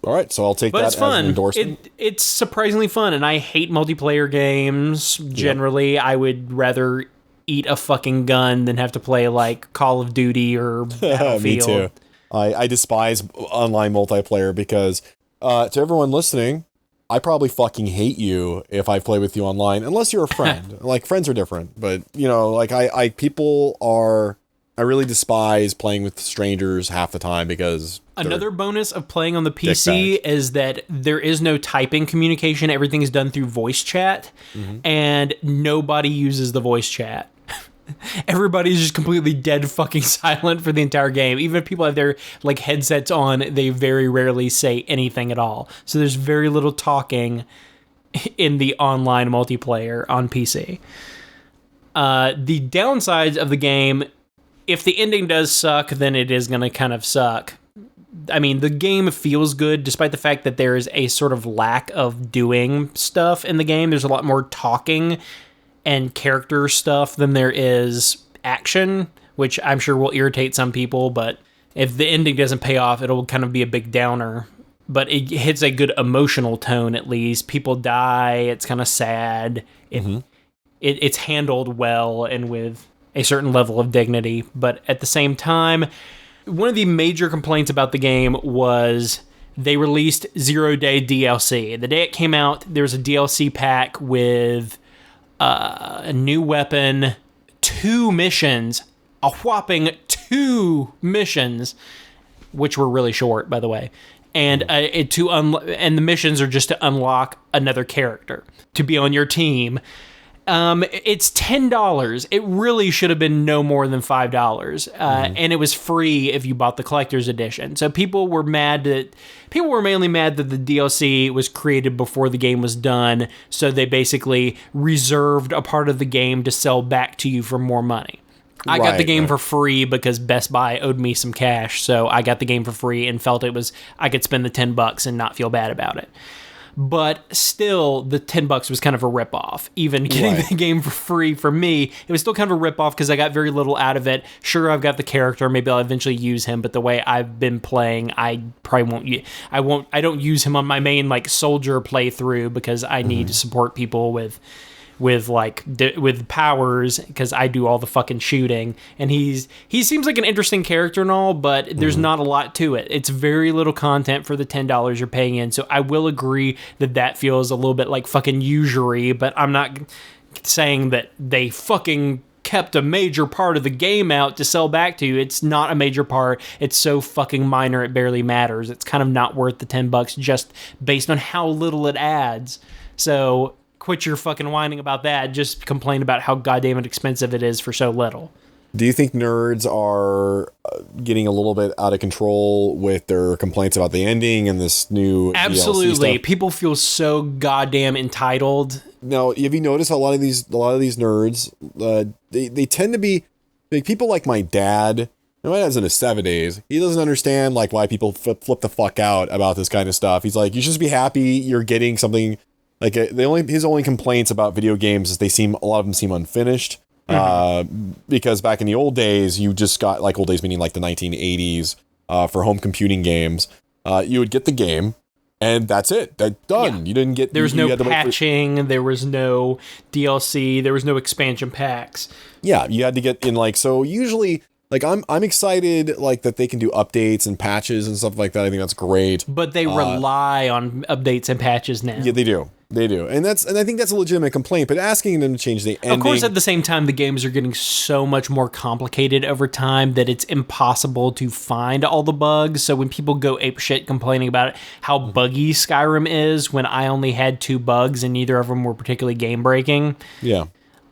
All right, so I'll take that it's as fun. an endorsement. It's surprisingly fun, and I hate multiplayer games. Generally, I would rather eat a fucking gun than have to play like Call of Duty or Battlefield. Me too. I despise online multiplayer because, to everyone listening, I probably fucking hate you if I play with you online, unless you're a friend. Like, friends are different, but, you know, like, I really despise playing with strangers half the time because... Another bonus of playing on the PC is that there is no typing communication. Everything is done through voice chat, and nobody uses the voice chat. Everybody's just completely dead fucking silent for the entire game. Even if people have their like headsets on, they very rarely say anything at all. So there's very little talking in the online multiplayer on PC. The downsides of the game, if the ending does suck, then it is going to kind of suck. I mean, the game feels good despite the fact that there is a sort of lack of doing stuff in the game. There's a lot more talking and character stuff than there is action, which I'm sure will irritate some people, but if the ending doesn't pay off, it'll kind of be a big downer. But it hits a good emotional tone, at least. People die. It's kind of sad. It's handled well and with a certain level of dignity. But at the same time, one of the major complaints about the game was they released 0-day DLC. The day it came out, there was a DLC pack with a new weapon, 2 missions, a whopping 2 missions, which were really short, by the way. And and the missions are just to unlock another character to be on your team. It's $10. It really should have been no more than $5. And it was free if you bought the collector's edition. So people were mainly mad that the DLC was created before the game was done. So they basically reserved a part of the game to sell back to you for more money. I got the game for free because Best Buy owed me some cash, so I got the game for free and felt I could spend the $10 and not feel bad about it. But still, the $10 was kind of a ripoff. Even getting the game for free for me, it was still kind of a ripoff because I got very little out of it. Sure, I've got the character, maybe I'll eventually use him, but the way I've been playing, I probably won't. I don't use him on my main soldier playthrough because I need to support people with powers because I do all the fucking shooting, and he seems like an interesting character and all, but there's not a lot to it. It's very little content for the $10 you're paying in, so I will agree that feels a little bit like fucking usury, but I'm not saying that they fucking kept a major part of the game out to sell back to you. It's not a major part. It's so fucking minor it barely matters. It's kind of not worth the $10 just based on how little it adds. So quit your fucking whining about that. Just complain about how goddamn expensive it is for so little. Do you think nerds are getting a little bit out of control with their complaints about the ending and this new Absolutely. DLC stuff? People feel so goddamn entitled. Now, have you noticed a lot of these nerds? They tend to be people like my dad. My dad's in his 70s. He doesn't understand why people flip the fuck out about this kind of stuff. He's like, you should just be happy you're getting something. His only complaints about video games is a lot of them seem unfinished. Because back in the old days, you just got old days meaning the 1980s for home computing games. You would get the game, and that's it. That's done. Yeah. You didn't get. There was no patching. There was no DLC. There was no expansion packs. Yeah, you had to get in so usually. I'm excited that they can do updates and patches and stuff like that. I think that's great. But they rely on updates and patches now. Yeah, they do. They do. And I think that's a legitimate complaint, but asking them to change the ending. Of course, at the same time, the games are getting so much more complicated over time that it's impossible to find all the bugs. So when people go apeshit complaining about how buggy Skyrim is when I only had 2 bugs and neither of them were particularly game breaking. Yeah.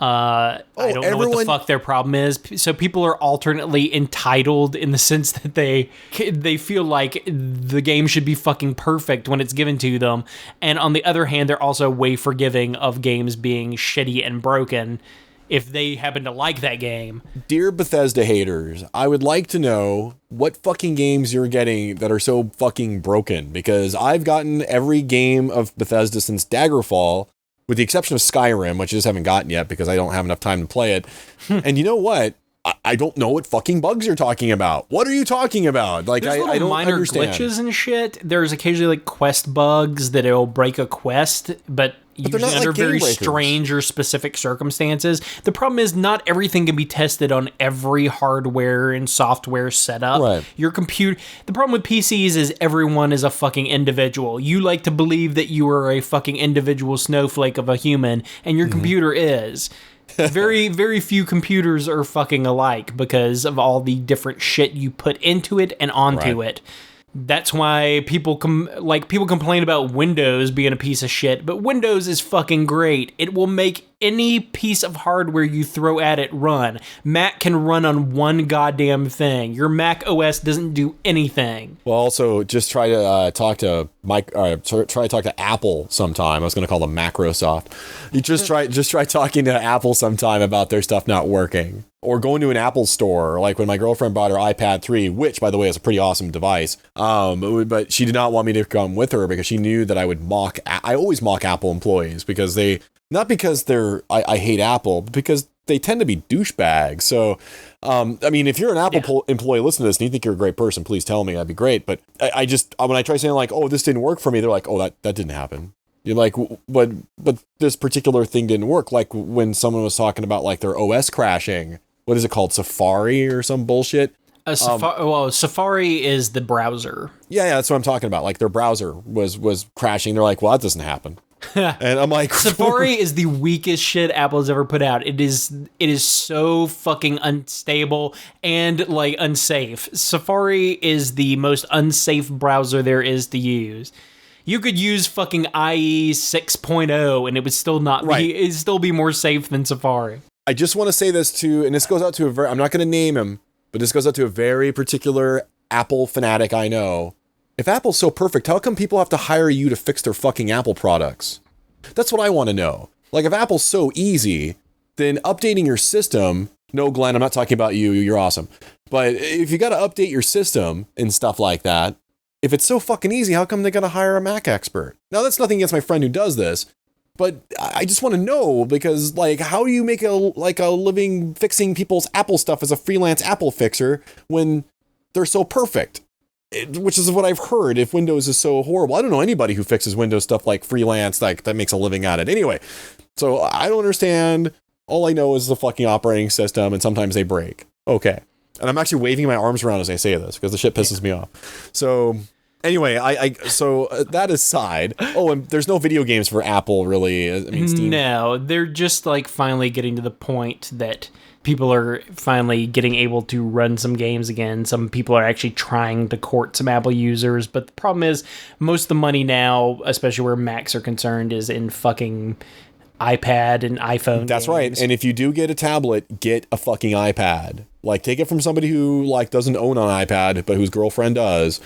I don't know what the fuck their problem is. So people are alternately entitled in the sense that they feel like the game should be fucking perfect when it's given to them. And on the other hand, they're also way forgiving of games being shitty and broken if they happen to like that game. Dear Bethesda haters, I would like to know what fucking games you're getting that are so fucking broken, because I've gotten every game of Bethesda since Daggerfall, with the exception of Skyrim, which I just haven't gotten yet because I don't have enough time to play it. And you know what? I don't know what fucking bugs you're talking about. What are you talking about? There's I don't minor understand. Glitches and shit. There's occasionally quest bugs that it'll break a quest, but usually under very strange or specific circumstances. The problem is not everything can be tested on every hardware and software setup. Right. The problem with PCs is everyone is a fucking individual. You like to believe that you are a fucking individual snowflake of a human, and your computer is. Very, very few computers are fucking alike because of all the different shit you put into it and onto it. That's why people complain about Windows being a piece of shit, but Windows is fucking great. It will make any piece of hardware you throw at it run. Mac can run on one goddamn thing. Your Mac OS doesn't do anything. Well, also just try to talk to Apple sometime. I was going to call them Macrosoft. You just try talking to Apple sometime about their stuff not working. or going to an Apple store, like when my girlfriend bought her iPad 3, which, by the way, is a pretty awesome device. But she did not want me to come with her because she knew that I would I always mock Apple employees because not because I hate Apple, but because they tend to be douchebags. So, I mean, if you're an Apple employee listening to this and you think you're a great person, please tell me. That'd be great. But I just, when I try saying like, oh, this didn't work for me, they're like, oh, that didn't happen. You're like, but this particular thing didn't work. Like when someone was talking about like their OS crashing. What is it called? Safari or some bullshit? Safari is the browser. Yeah, that's what I'm talking about. Like their browser was crashing. They're like, well, that doesn't happen. And I'm like, Safari is the weakest shit Apple has ever put out. It is so fucking unstable and like unsafe. Safari is the most unsafe browser there is to use. You could use fucking IE 6.0 and it would still not be, it'd still be more safe than Safari. I just want to say this too, and this goes out to I'm not going to name him, but this goes out to a very particular Apple fanatic I know. If Apple's so perfect, how come people have to hire you to fix their fucking Apple products? That's what I want to know. Like, if Apple's so easy, then updating your system, no, Glenn, I'm not talking about you, you're awesome. But if you got to update your system and stuff like that, if it's so fucking easy, how come they got to hire a Mac expert? Now, that's nothing against my friend who does this, but I just want to know, because, like, how do you make a living fixing people's Apple stuff as a freelance Apple fixer when they're so perfect? Which is what I've heard, if Windows is so horrible. I don't know anybody who fixes Windows stuff like freelance, like, that makes a living at it. Anyway, so I don't understand. All I know is the fucking operating system, and sometimes they break. Okay. And I'm actually waving my arms around as I say this, because the shit pisses me off. So... Anyway, so that aside, and there's no video games for Apple, really. I mean, Steam. No, they're just like finally getting to the point that people are finally getting able to run some games again. Some people are actually trying to court some Apple users, but the problem is most of the money now, especially where Macs are concerned, is in fucking iPad and iPhone. That's games. right. And if you do get a tablet, get a fucking iPad. Like, take it from somebody who like doesn't own an iPad, but whose girlfriend does.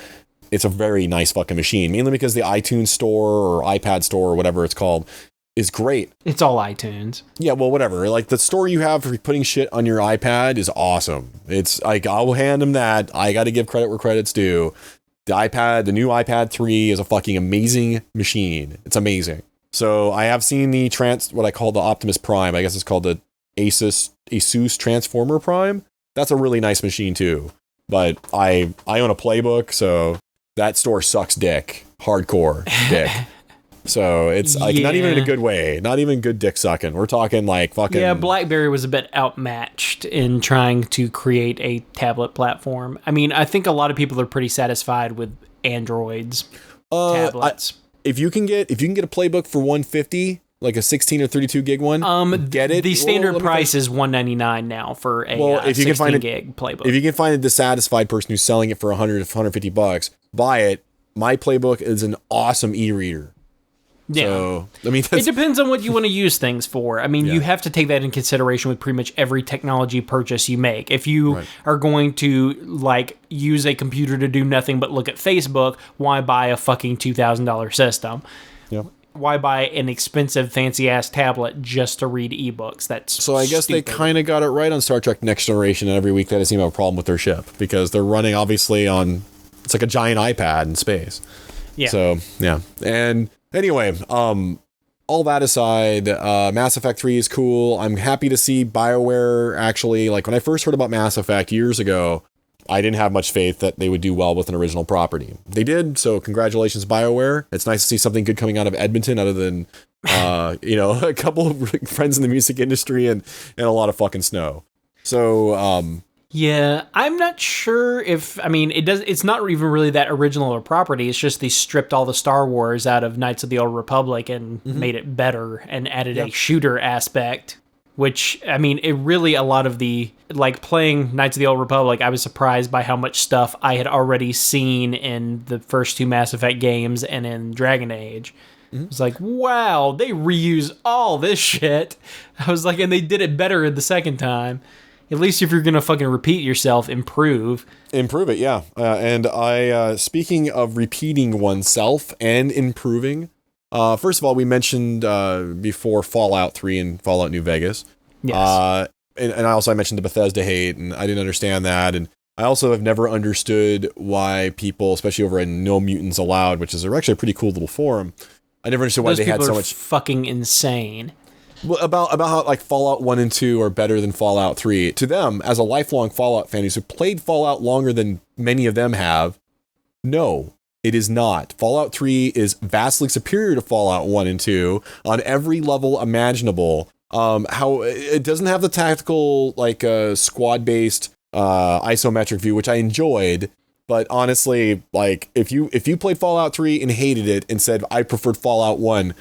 It's a very nice fucking machine, mainly because the iTunes store or iPad store or whatever it's called is great. It's all iTunes. Yeah, well, whatever. Like, the store you have for putting shit on your iPad is awesome. It's like, I will hand them that. I got to give credit where credit's due. The new iPad 3 is a fucking amazing machine. It's amazing. So I have seen the what I call the Optimus Prime. I guess it's called the Asus Transformer Prime. That's a really nice machine too. But I own a Playbook, so that store sucks dick. Hardcore dick. So it's like not even in a good way. Not even good dick sucking. We're talking like fucking... Yeah, BlackBerry was a bit outmatched in trying to create a tablet platform. I mean, I think a lot of people are pretty satisfied with Android's tablets. If you can get a Playbook for $150, like a 16 or 32 gig one, get it. The standard price is $199 now for a 16 gig Playbook. If you can find a dissatisfied person who's selling it for $150, buy it. My Playbook is an awesome e-reader. Yeah. So, I mean, it depends on what you want to use things for. I mean, you have to take that in consideration with pretty much every technology purchase you make. If you are going to like use a computer to do nothing but look at Facebook, why buy a fucking $2,000 system? Yeah. Why buy an expensive, fancy-ass tablet just to read ebooks? So I guess they kind of got it right on Star Trek Next Generation, and every week they seem to have a problem with their ship, because they're running, obviously, on... It's like a giant iPad in space. Yeah. So, yeah. And anyway, all that aside, Mass Effect 3 is cool. I'm happy to see BioWare actually... Like, when I first heard about Mass Effect years ago, I didn't have much faith that they would do well with an original property. They did, so congratulations, BioWare. It's nice to see something good coming out of Edmonton, other than, a couple of friends in the music industry and a lot of fucking snow. So, yeah, I'm not sure if, I mean, it's not even really that original a property. It's just they stripped all the Star Wars out of Knights of the Old Republic and made it better and added a shooter aspect. Which, I mean, it really, a lot of the, like, playing Knights of the Old Republic, I was surprised by how much stuff I had already seen in the first two Mass Effect games and in Dragon Age. It was like, wow, they reuse all this shit. I was like, and they did it better the second time. At least if you're going to fucking repeat yourself, improve. Improve it, yeah. And speaking of repeating oneself and improving... first of all, we mentioned before Fallout 3 and Fallout New Vegas. Yes. and I mentioned the Bethesda hate, and I didn't understand that. And I also have never understood why people, especially over in No Mutants Allowed, which is actually a pretty cool little forum, I never understood why Those they had people so are much fucking insane. about how like Fallout 1 and 2 are better than Fallout 3. To them, as a lifelong Fallout fan who's played Fallout longer than many of them have, no, it is not. Fallout 3 is vastly superior to Fallout 1 and 2 on every level imaginable. How it doesn't have the tactical, like, squad-based isometric view, which I enjoyed. But honestly, like, if you played Fallout 3 and hated it and said, I preferred Fallout 1,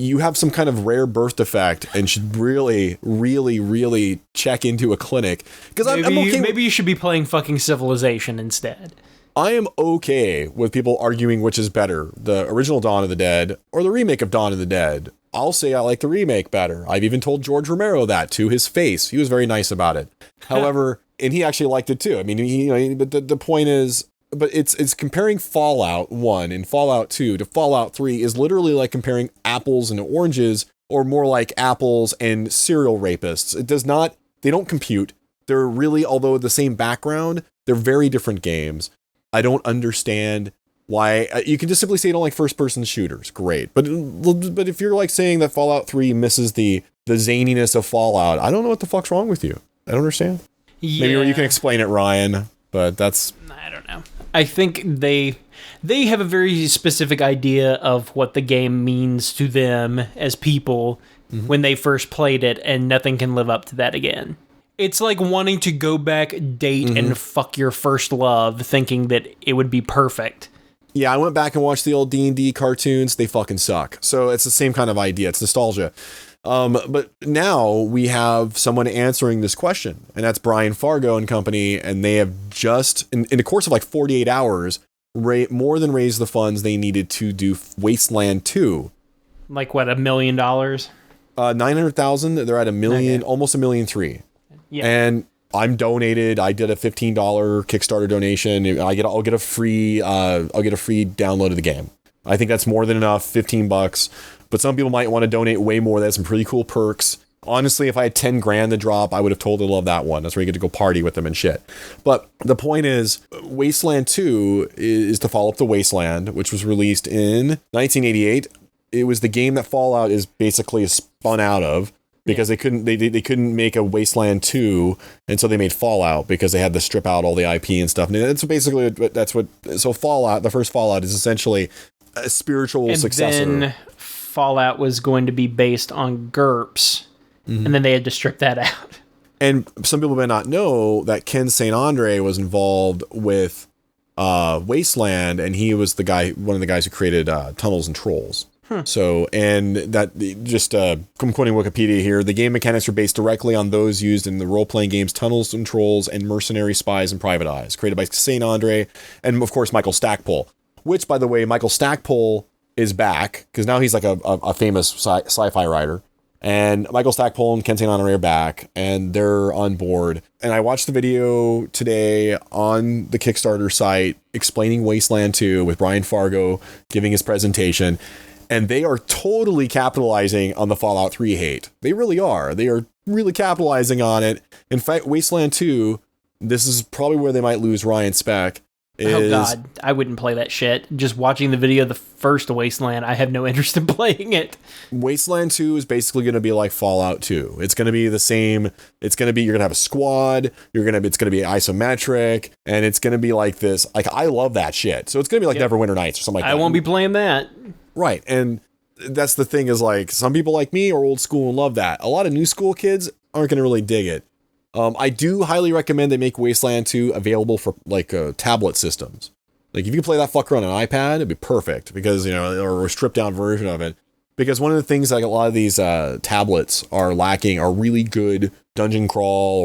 you have some kind of rare birth defect and should really, really, really check into a clinic. Because I'm okay. Maybe you should be playing fucking Civilization instead. I am okay with people arguing which is better, the original Dawn of the Dead or the remake of Dawn of the Dead. I'll say I like the remake better. I've even told George Romero that to his face. He was very nice about it. However, and he actually liked it too. I mean, but the point is, but it's comparing Fallout 1 and Fallout 2 to Fallout 3 is literally like comparing apples and oranges, or more like apples and serial rapists. It does not, they don't compute. They're really, although the same background, they're very different games. I don't understand why. You can just simply say you don't like first-person shooters. Great. But if you're like saying that Fallout 3 misses the zaniness of Fallout, I don't know what the fuck's wrong with you. I don't understand. Yeah. Maybe you can explain it, Ryan, but that's... I don't know. I think they have a very specific idea of what the game means to them as people when they first played it, and nothing can live up to that again. It's like wanting to go back, date, and fuck your first love, thinking that it would be perfect. Yeah, I went back and watched the old D&D cartoons. They fucking suck. So it's the same kind of idea. It's nostalgia. But now we have someone answering this question, and that's Brian Fargo and company, and they have just, in the course of like 48 hours, more than raised the funds they needed to do Wasteland 2. Like, what, $1 million? 900,000. They're at $1 million, Okay. almost $1.3 million. Yeah. And I'm donated. I did a $15 Kickstarter donation. I'll get a free download of the game. I think that's more than enough, $15. But some people might want to donate way more. They have some pretty cool perks. Honestly, if I had 10 grand to drop, I would have totally loved that one. That's where you get to go party with them and shit. But the point is, Wasteland 2 is to follow up to Wasteland, which was released in 1988. It was the game that Fallout is basically spun out of, because they couldn't make a Wasteland 2, and so they made Fallout, because they had to strip out all the IP and stuff. And that's basically so Fallout, the first Fallout, is essentially a spiritual successor. And then Fallout was going to be based on GURPS, and then they had to strip that out. And some people may not know that Ken St. Andre was involved with Wasteland, and he was one of the guys who created Tunnels and Trolls. So, and that, just I'm quoting Wikipedia here, the game mechanics are based directly on those used in the role-playing games Tunnels and Trolls and Mercenary Spies and Private Eyes, created by St. Andre and, of course, Michael Stackpole. Which, by the way, Michael Stackpole is back, because now he's like a famous sci-fi writer. And Michael Stackpole and Ken St. Andre are back, and they're on board. And I watched the video today on the Kickstarter site explaining Wasteland 2 with Brian Fargo giving his presentation. And they are totally capitalizing on the Fallout 3 hate. They really are. They are really capitalizing on it. In fact, Wasteland 2, this is probably where they might lose Ryan Speck. Oh god, I wouldn't play that shit. Just watching the video of the first Wasteland, I have no interest in playing it. Wasteland 2 is basically going to be like Fallout 2. It's going to be the same. It's going to be, you're going to have a squad. It's going to be isometric, and it's going to be like this. Like, I love that shit. So it's going to be like Neverwinter Nights or something like that. I won't be playing that. Right. And that's the thing, is like, some people like me are old school and love that. A lot of new school kids aren't going to really dig it. I do highly recommend they make Wasteland 2 available for like tablet systems. Like, if you can play that fucker on an iPad, it'd be perfect, because, or a stripped down version of it. Because one of the things, like, a lot of these tablets are lacking are really good dungeon crawl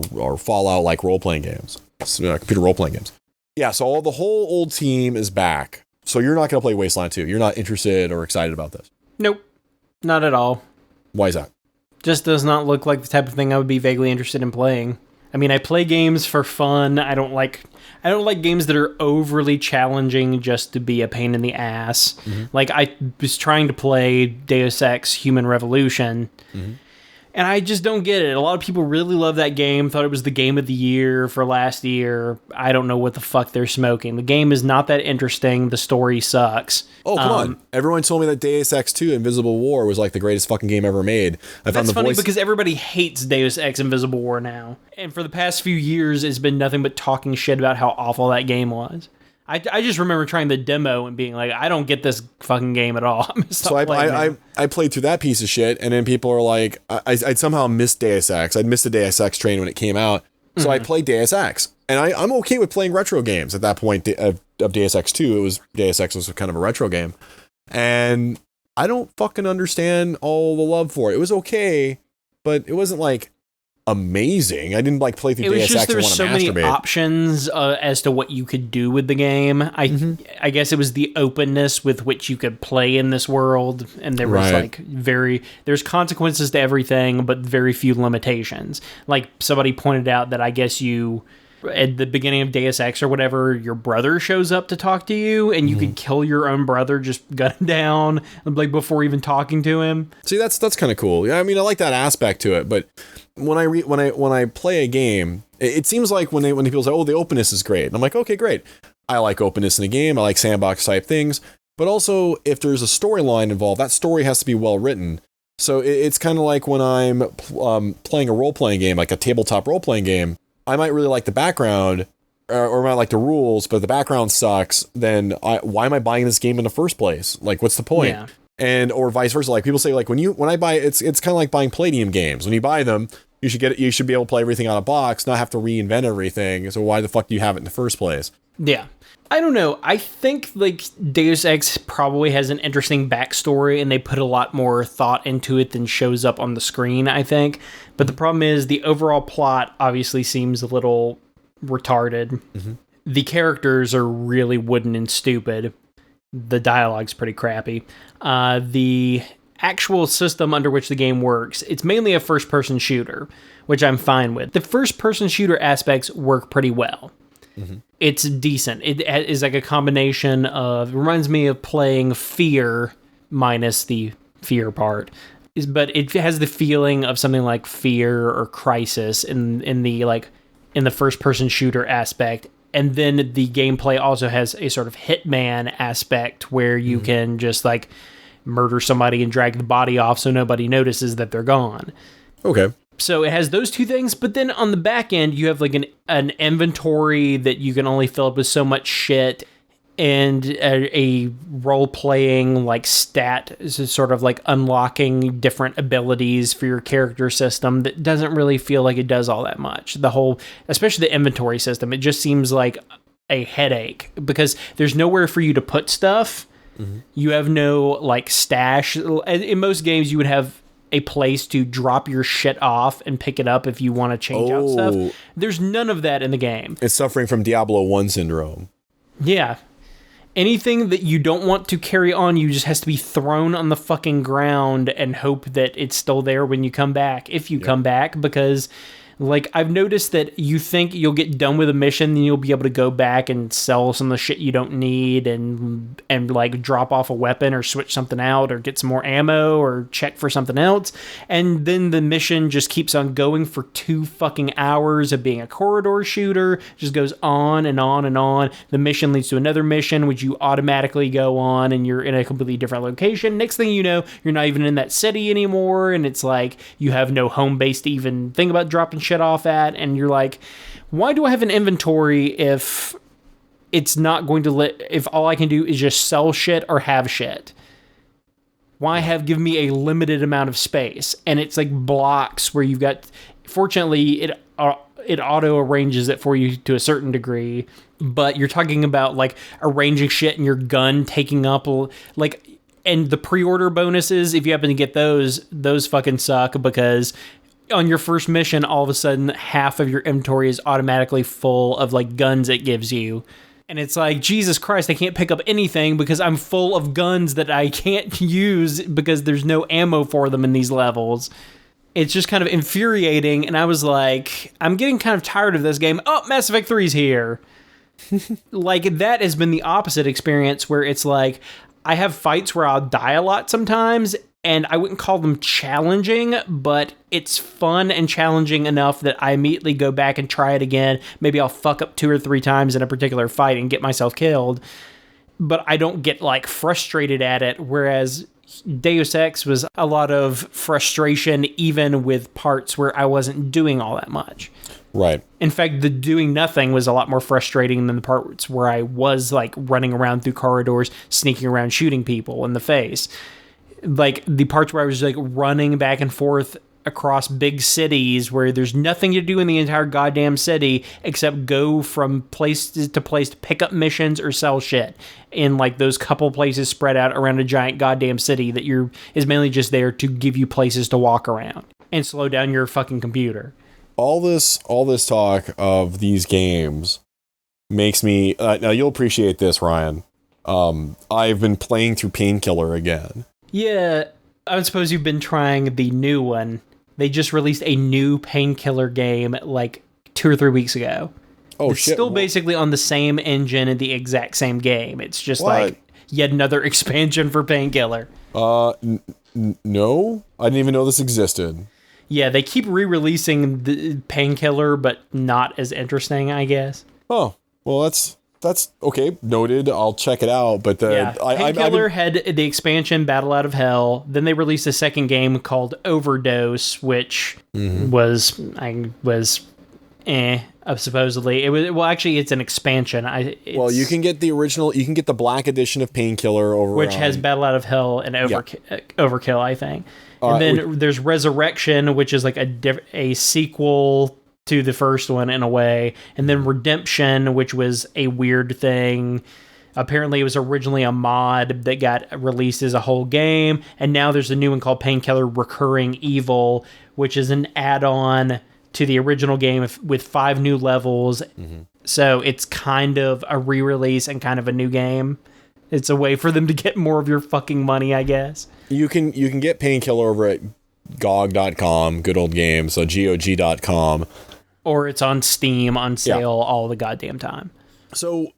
or Fallout like role playing games, computer role playing games. Yeah. So the whole old team is back. So you're not going to play Wasteland 2. You're not interested or excited about this. Nope, not at all. Why is that? Just does not look like the type of thing I would be vaguely interested in playing. I mean, I play games for fun. I don't like games that are overly challenging just to be a pain in the ass. Like, I was trying to play Deus Ex Human Revolution, And I just don't get it. A lot of people really love that game, thought it was the game of the year for last year. I don't know what the fuck they're smoking. The game is not that interesting. The story sucks. Oh, come on. Everyone told me that Deus Ex 2 Invisible War was like the greatest fucking game ever made. That's funny because everybody hates Deus Ex Invisible War now. And for the past few years, it's been nothing but talking shit about how awful that game was. I just remember trying the demo and being like, I don't get this fucking game at all. So I played through that piece of shit, and then people are like, I'd somehow missed Deus Ex. I'd missed the Deus Ex train when it came out. So I played Deus Ex. And I'm okay with playing retro games at that point of Deus Ex 2. Deus Ex was kind of a retro game. And I don't fucking understand all the love for it. It was okay, but it wasn't like amazing. I didn't like play through Deus Ex and want to masturbate. There were so many options as to what you could do with the game. I guess it was the openness with which you could play in this world, and there was there's consequences to everything, but very few limitations. Like somebody pointed out that I guess you at the beginning of Deus Ex or whatever, your brother shows up to talk to you, and you could kill your own brother, just gun him down, like before even talking to him. See, that's kind of cool. Yeah, I mean, I like that aspect to it, but when I play a game, it seems like when people say, "Oh, the openness is great," and I'm like, "Okay, great. I like openness in a game. I like sandbox type things." But also, if there's a storyline involved, that story has to be well written. So it's kind of like when I'm playing a role playing game, like a tabletop role playing game. I might really like the background, or I might like the rules, but if the background sucks, then why am I buying this game in the first place? Like, what's the point? Yeah. And or vice versa. Like people say, like when I buy it's kind of like buying Palladium games. When you buy them, you should be able to play everything out of box, not have to reinvent everything. So why the fuck do you have it in the first place? Yeah. I don't know. I think like Deus Ex probably has an interesting backstory, and they put a lot more thought into it than shows up on the screen, I think. But the problem is the overall plot obviously seems a little retarded. The characters are really wooden and stupid. The dialogue's pretty crappy. The actual system under which the game works, it's mainly a first-person shooter, which I'm fine with. The first-person shooter aspects work pretty well. It's decent. It is like a combination of, it reminds me of playing Fear minus the fear part. But it has the feeling of something like Fear or Crisis in the first-person shooter aspect. And then the gameplay also has a sort of Hitman aspect where you can just like murder somebody and drag the body off so nobody notices that they're gone. Okay. So it has those two things, but then on the back end, you have like an inventory that you can only fill up with so much shit, and a role-playing like stat is sort of like unlocking different abilities for your character system that doesn't really feel like it does all that much. Especially the inventory system, it just seems like a headache because there's nowhere for you to put stuff. You have no like stash. In most games, you would have a place to drop your shit off and pick it up if you want to change out stuff. There's none of that in the game. It's suffering from Diablo 1 syndrome. Yeah. Anything that you don't want to carry on you just has to be thrown on the fucking ground and hope that it's still there when you come back, if you come back, because like I've noticed that you think you'll get done with a mission, then you'll be able to go back and sell some of the shit you don't need and like drop off a weapon or switch something out or get some more ammo or check for something else. And then the mission just keeps on going for 2 fucking hours of being a corridor shooter. Just goes on and on and on. The mission leads to another mission, which you automatically go on and you're in a completely different location. Next thing you know, you're not even in that city anymore. And it's like you have no home base to even think about dropping shit off at, and you're like, why do I have an inventory if it's not going to if all I can do is just sell shit or have shit? Why give me a limited amount of space? And it's like blocks where you've got, fortunately it auto arranges it for you to a certain degree, but you're talking about like arranging shit in your gun taking up like, and the pre-order bonuses, if you happen to get those fucking suck because on your first mission, all of a sudden, half of your inventory is automatically full of like guns it gives you. And it's like, Jesus Christ, I can't pick up anything because I'm full of guns that I can't use because there's no ammo for them in these levels. It's just kind of infuriating. And I was like, I'm getting kind of tired of this game. Oh, Mass Effect 3's here. Like, that has been the opposite experience where it's like, I have fights where I'll die a lot sometimes, and I wouldn't call them challenging, but it's fun and challenging enough that I immediately go back and try it again. Maybe I'll fuck up 2 or 3 times in a particular fight and get myself killed, but I don't get like frustrated at it, whereas Deus Ex was a lot of frustration even with parts where I wasn't doing all that much. Right. In fact, the doing nothing was a lot more frustrating than the parts where I was like running around through corridors, sneaking around, shooting people in the face. Like the parts where I was like running back and forth across big cities where there's nothing to do in the entire goddamn city except go from place to place to pick up missions or sell shit in like those couple places spread out around a giant goddamn city that is mainly just there to give you places to walk around and slow down your fucking computer. All this talk of these games makes me now you'll appreciate this, Ryan. I've been playing through Painkiller again. Yeah, I would suppose you've been trying the new one. They just released a new Painkiller game like 2 or 3 weeks ago. Oh, it's shit. Still basically on the same engine and the exact same game. It's just like yet another expansion for Painkiller. No? I didn't even know this existed. Yeah, they keep re-releasing the Painkiller, but not as interesting, I guess. Oh, well, that's okay. Noted. I'll check it out. But Painkiller had the expansion Battle Out of Hell. Then they released a second game called Overdose, which was supposedly it was. Well, actually, it's an expansion. You can get the original. You can get the black edition of Painkiller which has Battle Out of Hell and Overkill, I think. And then there's Resurrection, which is like a sequel to the first one in a way. And then Redemption, which was a weird thing. Apparently it was originally a mod that got released as a whole game. And now there's a new one called Painkiller Recurring Evil, which is an add-on to the original game with 5 new levels. So it's kind of a re-release and kind of a new game. It's a way for them to get more of your fucking money, I guess. You can get Painkiller over at GOG.com, good old game, so GOG.com. Or it's on Steam on sale all the goddamn time. So,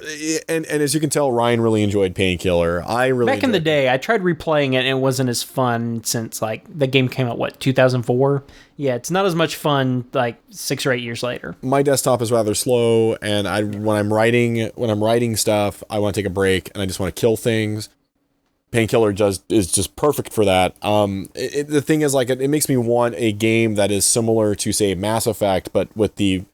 and as you can tell, Ryan really enjoyed Painkiller. Back in the day, I tried replaying it and it wasn't as fun since like the game came out, 2004? Yeah, it's not as much fun like 6 or 8 years later. My desktop is rather slow, and when I'm writing stuff, I want to take a break and I just want to kill things. Painkiller is just perfect for that. The thing is, like, it makes me want a game that is similar to, say, Mass Effect, but with the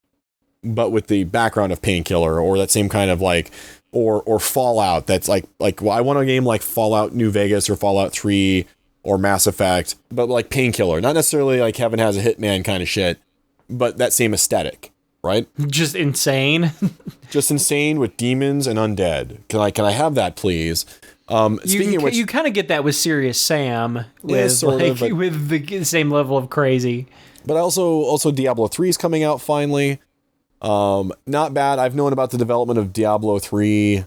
background of Painkiller, or that same kind of like, or Fallout. That's like I want a game like Fallout New Vegas or Fallout 3 or Mass Effect, but like Painkiller, not necessarily like Heaven Has a Hitman kind of shit, but that same aesthetic, right? Just insane. Just insane with demons and undead. Can I have that, please? Speaking of which, you kind of get that with Serious Sam, with with the same level of crazy. But also Diablo 3 is coming out finally. Not bad. I've known about the development of Diablo 3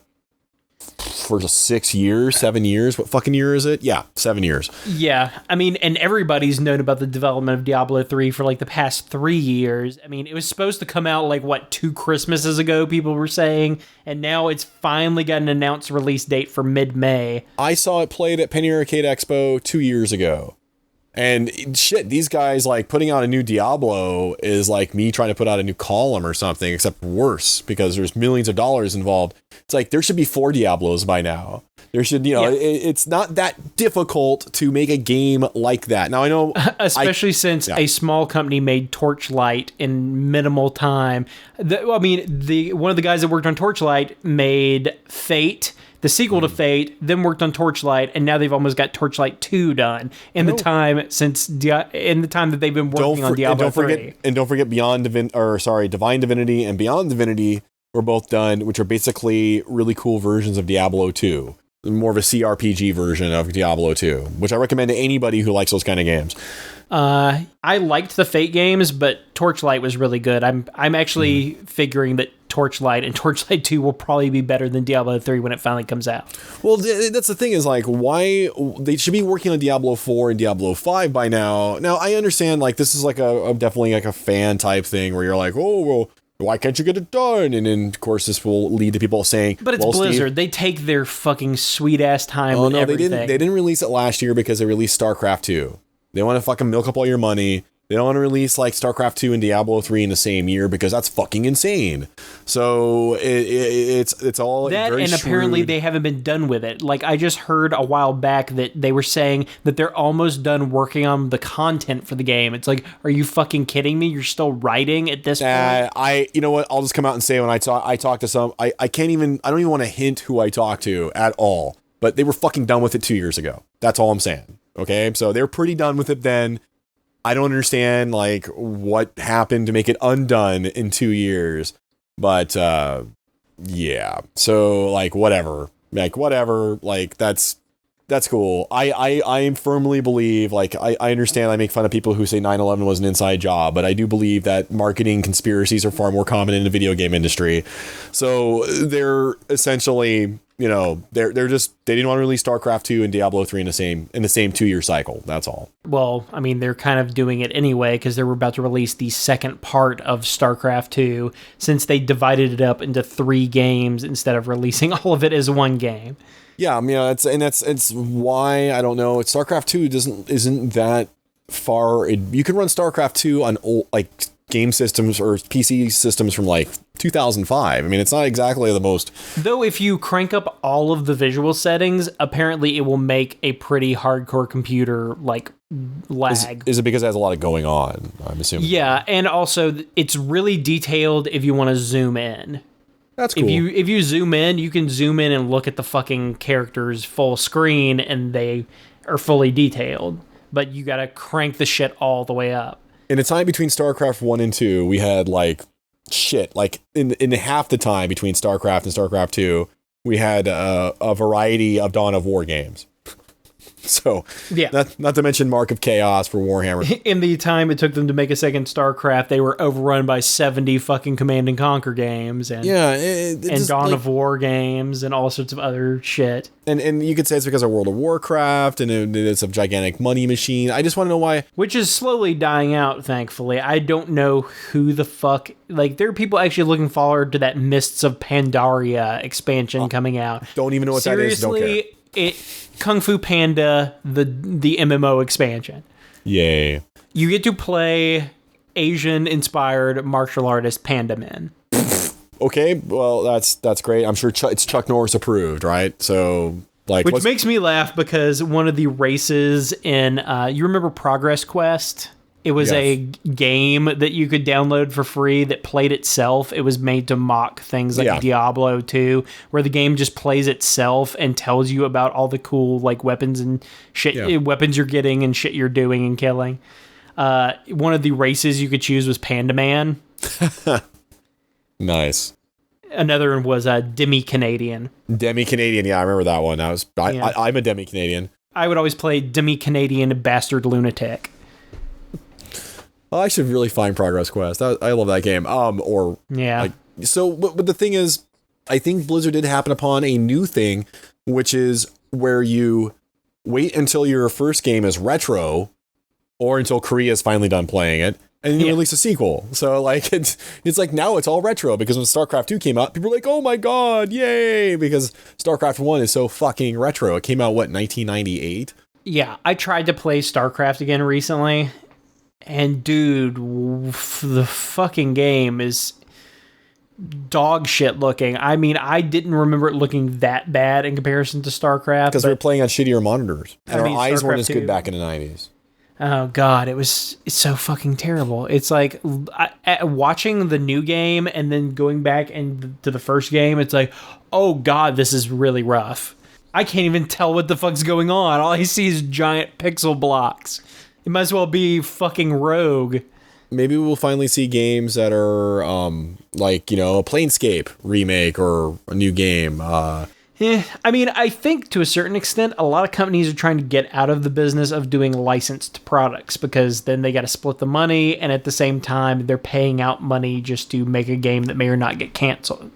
for just 7 years. What fucking year is it? Yeah, 7 years. Yeah, I mean, and everybody's known about the development of Diablo 3 for like the past 3 years. I mean, it was supposed to come out like 2 Christmases ago, people were saying, and now it's finally got an announced release date for mid-May. I saw it played at Penny Arcade Expo 2 years ago. And shit, these guys, like, putting out a new Diablo is like me trying to put out a new column or something, except worse, because there's millions of dollars involved. It's like, there should be 4 Diablos by now. There should, it's not that difficult to make a game like that. Now, I know... Especially since a small company made Torchlight in minimal time. One of the guys that worked on Torchlight made Fate, the sequel to Fate, then worked on Torchlight, and now they've almost got Torchlight 2 done in the time that they've been working on Diablo 3. And don't forget Divine Divinity and Beyond Divinity were both done, which are basically really cool versions of Diablo 2. More of a CRPG version of Diablo 2, which I recommend to anybody who likes those kind of games. I liked the Fate games, but Torchlight was really good. I'm actually figuring that Torchlight and Torchlight 2 will probably be better than Diablo 3 when it finally comes out. Well, that's the thing, is like, why they should be working on Diablo 4 and Diablo 5 by now. Now, I understand, like, this is like definitely like a fan type thing where you're like, oh, well, why can't you get it done? And then, of course, this will lead to people saying, but it's well, Blizzard. Steve, they take their fucking sweet ass time with everything. They didn't release it last year because they released StarCraft 2. They want to fucking milk up all your money. They don't want to release like StarCraft 2 and Diablo 3 in the same year because that's fucking insane. So it's all that, very and apparently shrewd. they haven't been done with it. Like, I just heard a while back that they were saying that they're almost done working on the content for the game. It's like, are you fucking kidding me? You're still writing at this point? You know what? I'll just come out and say when I talk to some, I don't even want to hint who I talk to at all, but they were fucking done with it 2 years ago. That's all I'm saying. Okay. So they're pretty done with it then. I don't understand like what happened to make it undone in 2 years, but yeah. So like whatever, like that's cool. I firmly believe, like I understand I make fun of people who say 9/11 was an inside job, but I do believe that marketing conspiracies are far more common in the video game industry. So they're essentially, you know, they didn't want to release StarCraft 2 and Diablo 3 in the same 2-year cycle. That's all. Well, I mean, they're kind of doing it anyway because they were about to release the second part of StarCraft 2 since they divided it up into 3 games instead of releasing all of it as one game. Yeah, I mean, it's why I don't know. StarCraft 2 isn't that far. You can run StarCraft 2 on old like game systems or PC systems from like 2005. I mean, it's not exactly the most. Though if you crank up all of the visual settings, apparently it will make a pretty hardcore computer like lag. Is it because it has a lot of going on? I'm assuming. Yeah, and also it's really detailed if you want to zoom in. That's cool. If you zoom in, you can zoom in and look at the fucking characters full screen and they are fully detailed. But you gotta crank the shit all the way up. In the time between StarCraft 1 and 2, we had like shit. Like in half the time between StarCraft and StarCraft 2, we had a variety of Dawn of War games. So, yeah, not to mention Mark of Chaos for Warhammer. In the time it took them to make a second StarCraft, they were overrun by 70 fucking Command and Conquer games and and Dawn of War games and all sorts of other shit. And you could say it's because of World of Warcraft and it's a gigantic money machine. I just want to know why. Which is slowly dying out, thankfully. I don't know who the fuck... Like, there are people actually looking forward to that Mists of Pandaria expansion coming out. Don't even know what that is. Don't care. Kung Fu Panda, the MMO expansion. Yay. You get to play Asian-inspired martial artist Panda Men. Okay, well, that's great. I'm sure it's Chuck Norris approved, right? So, like... Which makes me laugh because one of the races in... you remember Progress Quest? It was a game that you could download for free that played itself. It was made to mock things like Diablo 2, where the game just plays itself and tells you about all the cool like weapons and shit, weapons you're getting and shit you're doing and killing. One of the races you could choose was Panda Man. Nice. Another one was Demi-Canadian. Demi-Canadian, yeah, I remember that one. I'm a Demi-Canadian. I would always play Demi-Canadian Bastard Lunatic. Well, I should really find Progress Quest. I love that game. But the thing is, I think Blizzard did happen upon a new thing, which is where you wait until your first game is retro, or until Korea's finally done playing it, and then you release a sequel. So like it's like now it's all retro because when StarCraft 2 came out, people were like, "Oh my god, yay!" Because StarCraft 1 is so fucking retro. It came out 1998. Yeah, I tried to play StarCraft again recently. And dude, the fucking game is dog shit looking. I mean, I didn't remember it looking that bad in comparison to StarCraft. Because we were playing on shittier monitors. And our eyes weren't as good back in the 90s. Oh god, it's so fucking terrible. It's like watching the new game and then going back to the first game, it's like, oh god, this is really rough. I can't even tell what the fuck's going on. All I see is giant pixel blocks. It might as well be fucking Rogue. Maybe we'll finally see games that are like, you know, a Planescape remake or a new game. I mean, I think to a certain extent, a lot of companies are trying to get out of the business of doing licensed products because then they got to split the money, and at the same time, they're paying out money just to make a game that may or not get canceled.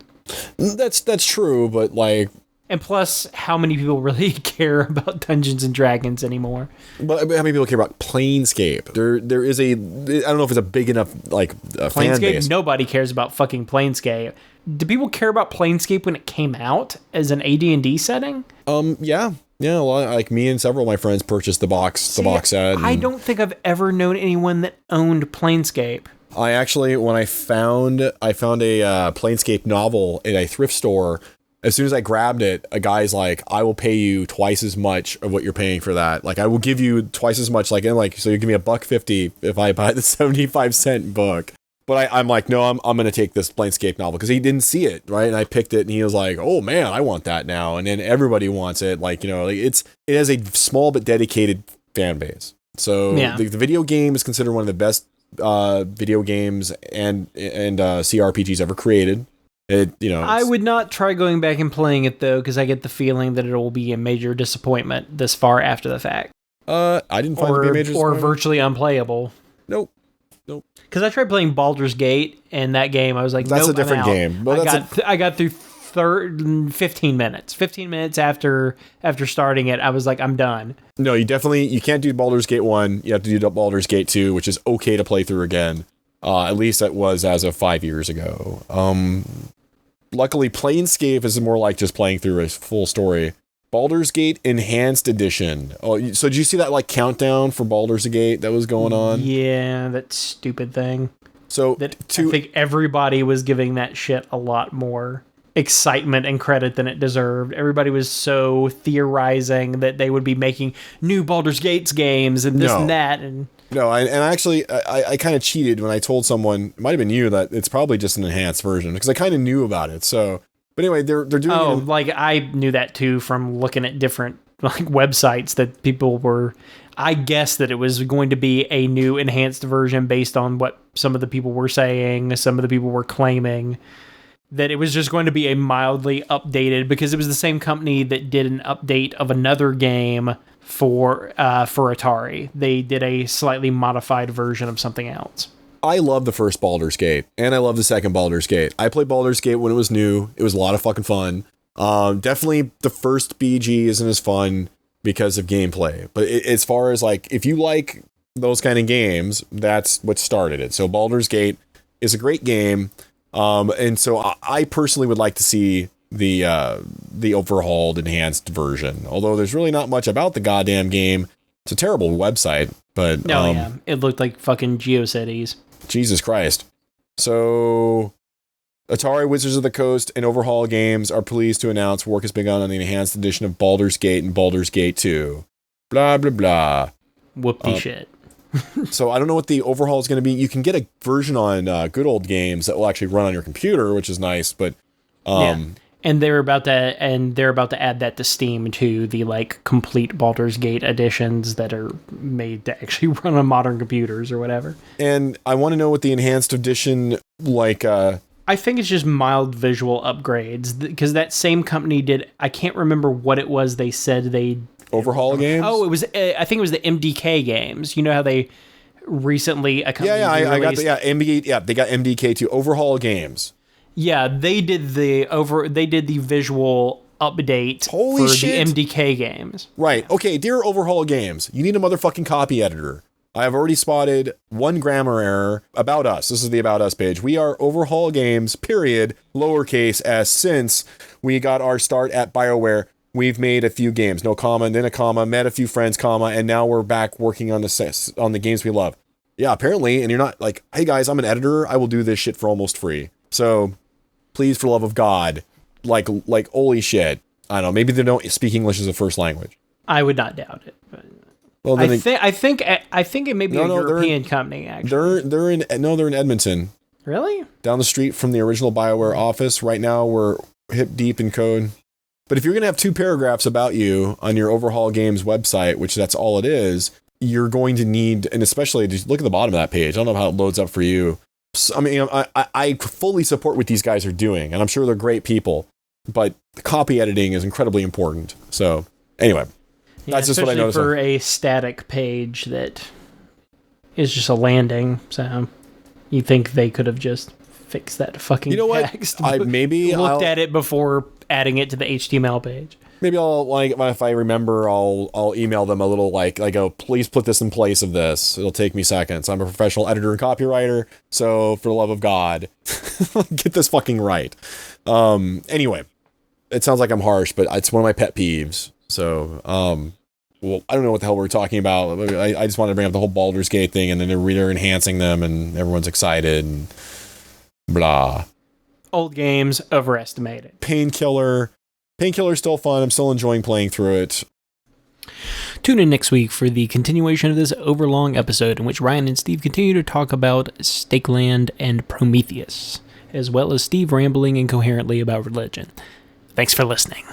That's true, but like, And plus, how many people really care about Dungeons and Dragons anymore? But how many people care about Planescape? There is a, I don't know if it's a big enough like fan base. Nobody cares about fucking Planescape. Do people care about Planescape when it came out as an AD&D setting? Yeah. A lot, like me and several of my friends purchased the box set. I don't think I've ever known anyone that owned Planescape. I actually, when I found a Planescape novel in a thrift store, as soon as I grabbed it, a guy's like, I will pay you twice as much of what you're paying for that. Like, I will give you twice as much, so you give me $1.50 if I buy the 75-cent book. But I'm like, no, I'm going to take this Planescape novel because he didn't see it, right? And I picked it and he was like, oh man, I want that now. And then everybody wants it. Like, it has a small but dedicated fan base. So the video game is considered one of the best video games and CRPGs ever created. I would not try going back and playing it though, because I get the feeling that it will be a major disappointment this far after the fact. I didn't find it to be a major disappointment. Or virtually unplayable. Nope. Because I tried playing Baldur's Gate, and that game I was like, that's nope, a different game. Well, I got through 15 minutes. 15 minutes after starting it, I was like, I'm done. No, you can't do Baldur's Gate 1. You have to do Baldur's Gate 2, which is okay to play through again. At least that was as of 5 years ago. Luckily, Planescape is more like just playing through a full story. Baldur's Gate Enhanced Edition. Oh, so did you see that like countdown for Baldur's Gate that was going on? Yeah, that stupid thing. So I think everybody was giving that shit a lot more excitement and credit than it deserved. Everybody was so theorizing that they would be making new Baldur's Gates games and this and that. No, I kind of cheated when I told someone, it might have been you, that it's probably just an enhanced version because I kind of knew about it. So, but anyway, they're doing. Oh, like I knew that too from looking at different like websites that people were. I guess that it was going to be a new enhanced version based on what some of the people were saying. Some of the people were claiming that it was just going to be a mildly updated, because it was the same company that did an update of another game for Atari. They did a slightly modified version of something else. I love the first Baldur's Gate, and I love the second Baldur's Gate. I played Baldur's Gate when it was new. It was a lot of fucking fun. Definitely the first BG isn't as fun because of gameplay. But as far as like, if you like those kind of games, that's what started it. So Baldur's Gate is a great game. And so I personally would like to see the overhauled enhanced version. Although there's really not much about the goddamn game. It's a terrible website, but it looked like fucking GeoCities. Jesus Christ. So Atari Wizards of the Coast and Overhaul Games are pleased to announce work has begun on the enhanced edition of Baldur's Gate and Baldur's Gate 2. Blah, blah, blah. Whoopty shit. So I don't know what the overhaul is going to be. You can get a version on Good Old Games that will actually run on your computer, which is nice, but and they're about to add that to Steam too, the like complete Baldur's Gate editions that are made to actually run on modern computers or whatever. And I want to know what the enhanced edition like I think it's just mild visual upgrades, because that same company did, I can't remember what it was they said they Overhaul Games? Oh, it was I think it was the MDK games. You know how they recently I got they got MDK2 Overhaul Games. Yeah, they did the visual update for the MDK games. Right. Okay, dear Overhaul Games, you need a motherfucking copy editor. I have already spotted one grammar error. About us. This is the About Us page. We are Overhaul Games, period, lowercase s, since we got our start at BioWare. We've made a few games, no comma, and then a comma, met a few friends, comma, and now we're back working on the games we love. Yeah, apparently, and you're not like, hey guys, I'm an editor, I will do this shit for almost free. So, please, for love of God, like holy shit. I don't know, maybe they don't speak English as a first language. I would not doubt it. But well, I think it may be a European company, actually. They're in Edmonton. Really? Down the street from the original BioWare office. Right now, we're hip deep in code. But if you're going to have 2 paragraphs about you on your Overhaul Games website, which that's all it is, you're going to need, and especially just look at the bottom of that page. I don't know how it loads up for you. So, I mean, I fully support what these guys are doing, and I'm sure they're great people, but the copy editing is incredibly important. So anyway, that's just what I noticed. For a static page that is just a landing, so you think they could have just fixed that fucking text. Maybe looked at it before adding it to the HTML page. Maybe I'll, like, if I remember, I'll email them a little, like, I go, please put this in place of this. It'll take me seconds. I'm a professional editor and copywriter, so for the love of God, get this fucking right. Anyway, it sounds like I'm harsh, but it's one of my pet peeves. So, well, I don't know what the hell we're talking about. I just wanted to bring up the whole Baldur's Gate thing, and then they're enhancing them, and everyone's excited, and blah. Old games, overestimated. Painkiller's still fun. I'm still enjoying playing through it. Tune in next week for the continuation of this overlong episode in which Ryan and Steve continue to talk about Stakeland and Prometheus, as well as Steve rambling incoherently about religion. Thanks for listening.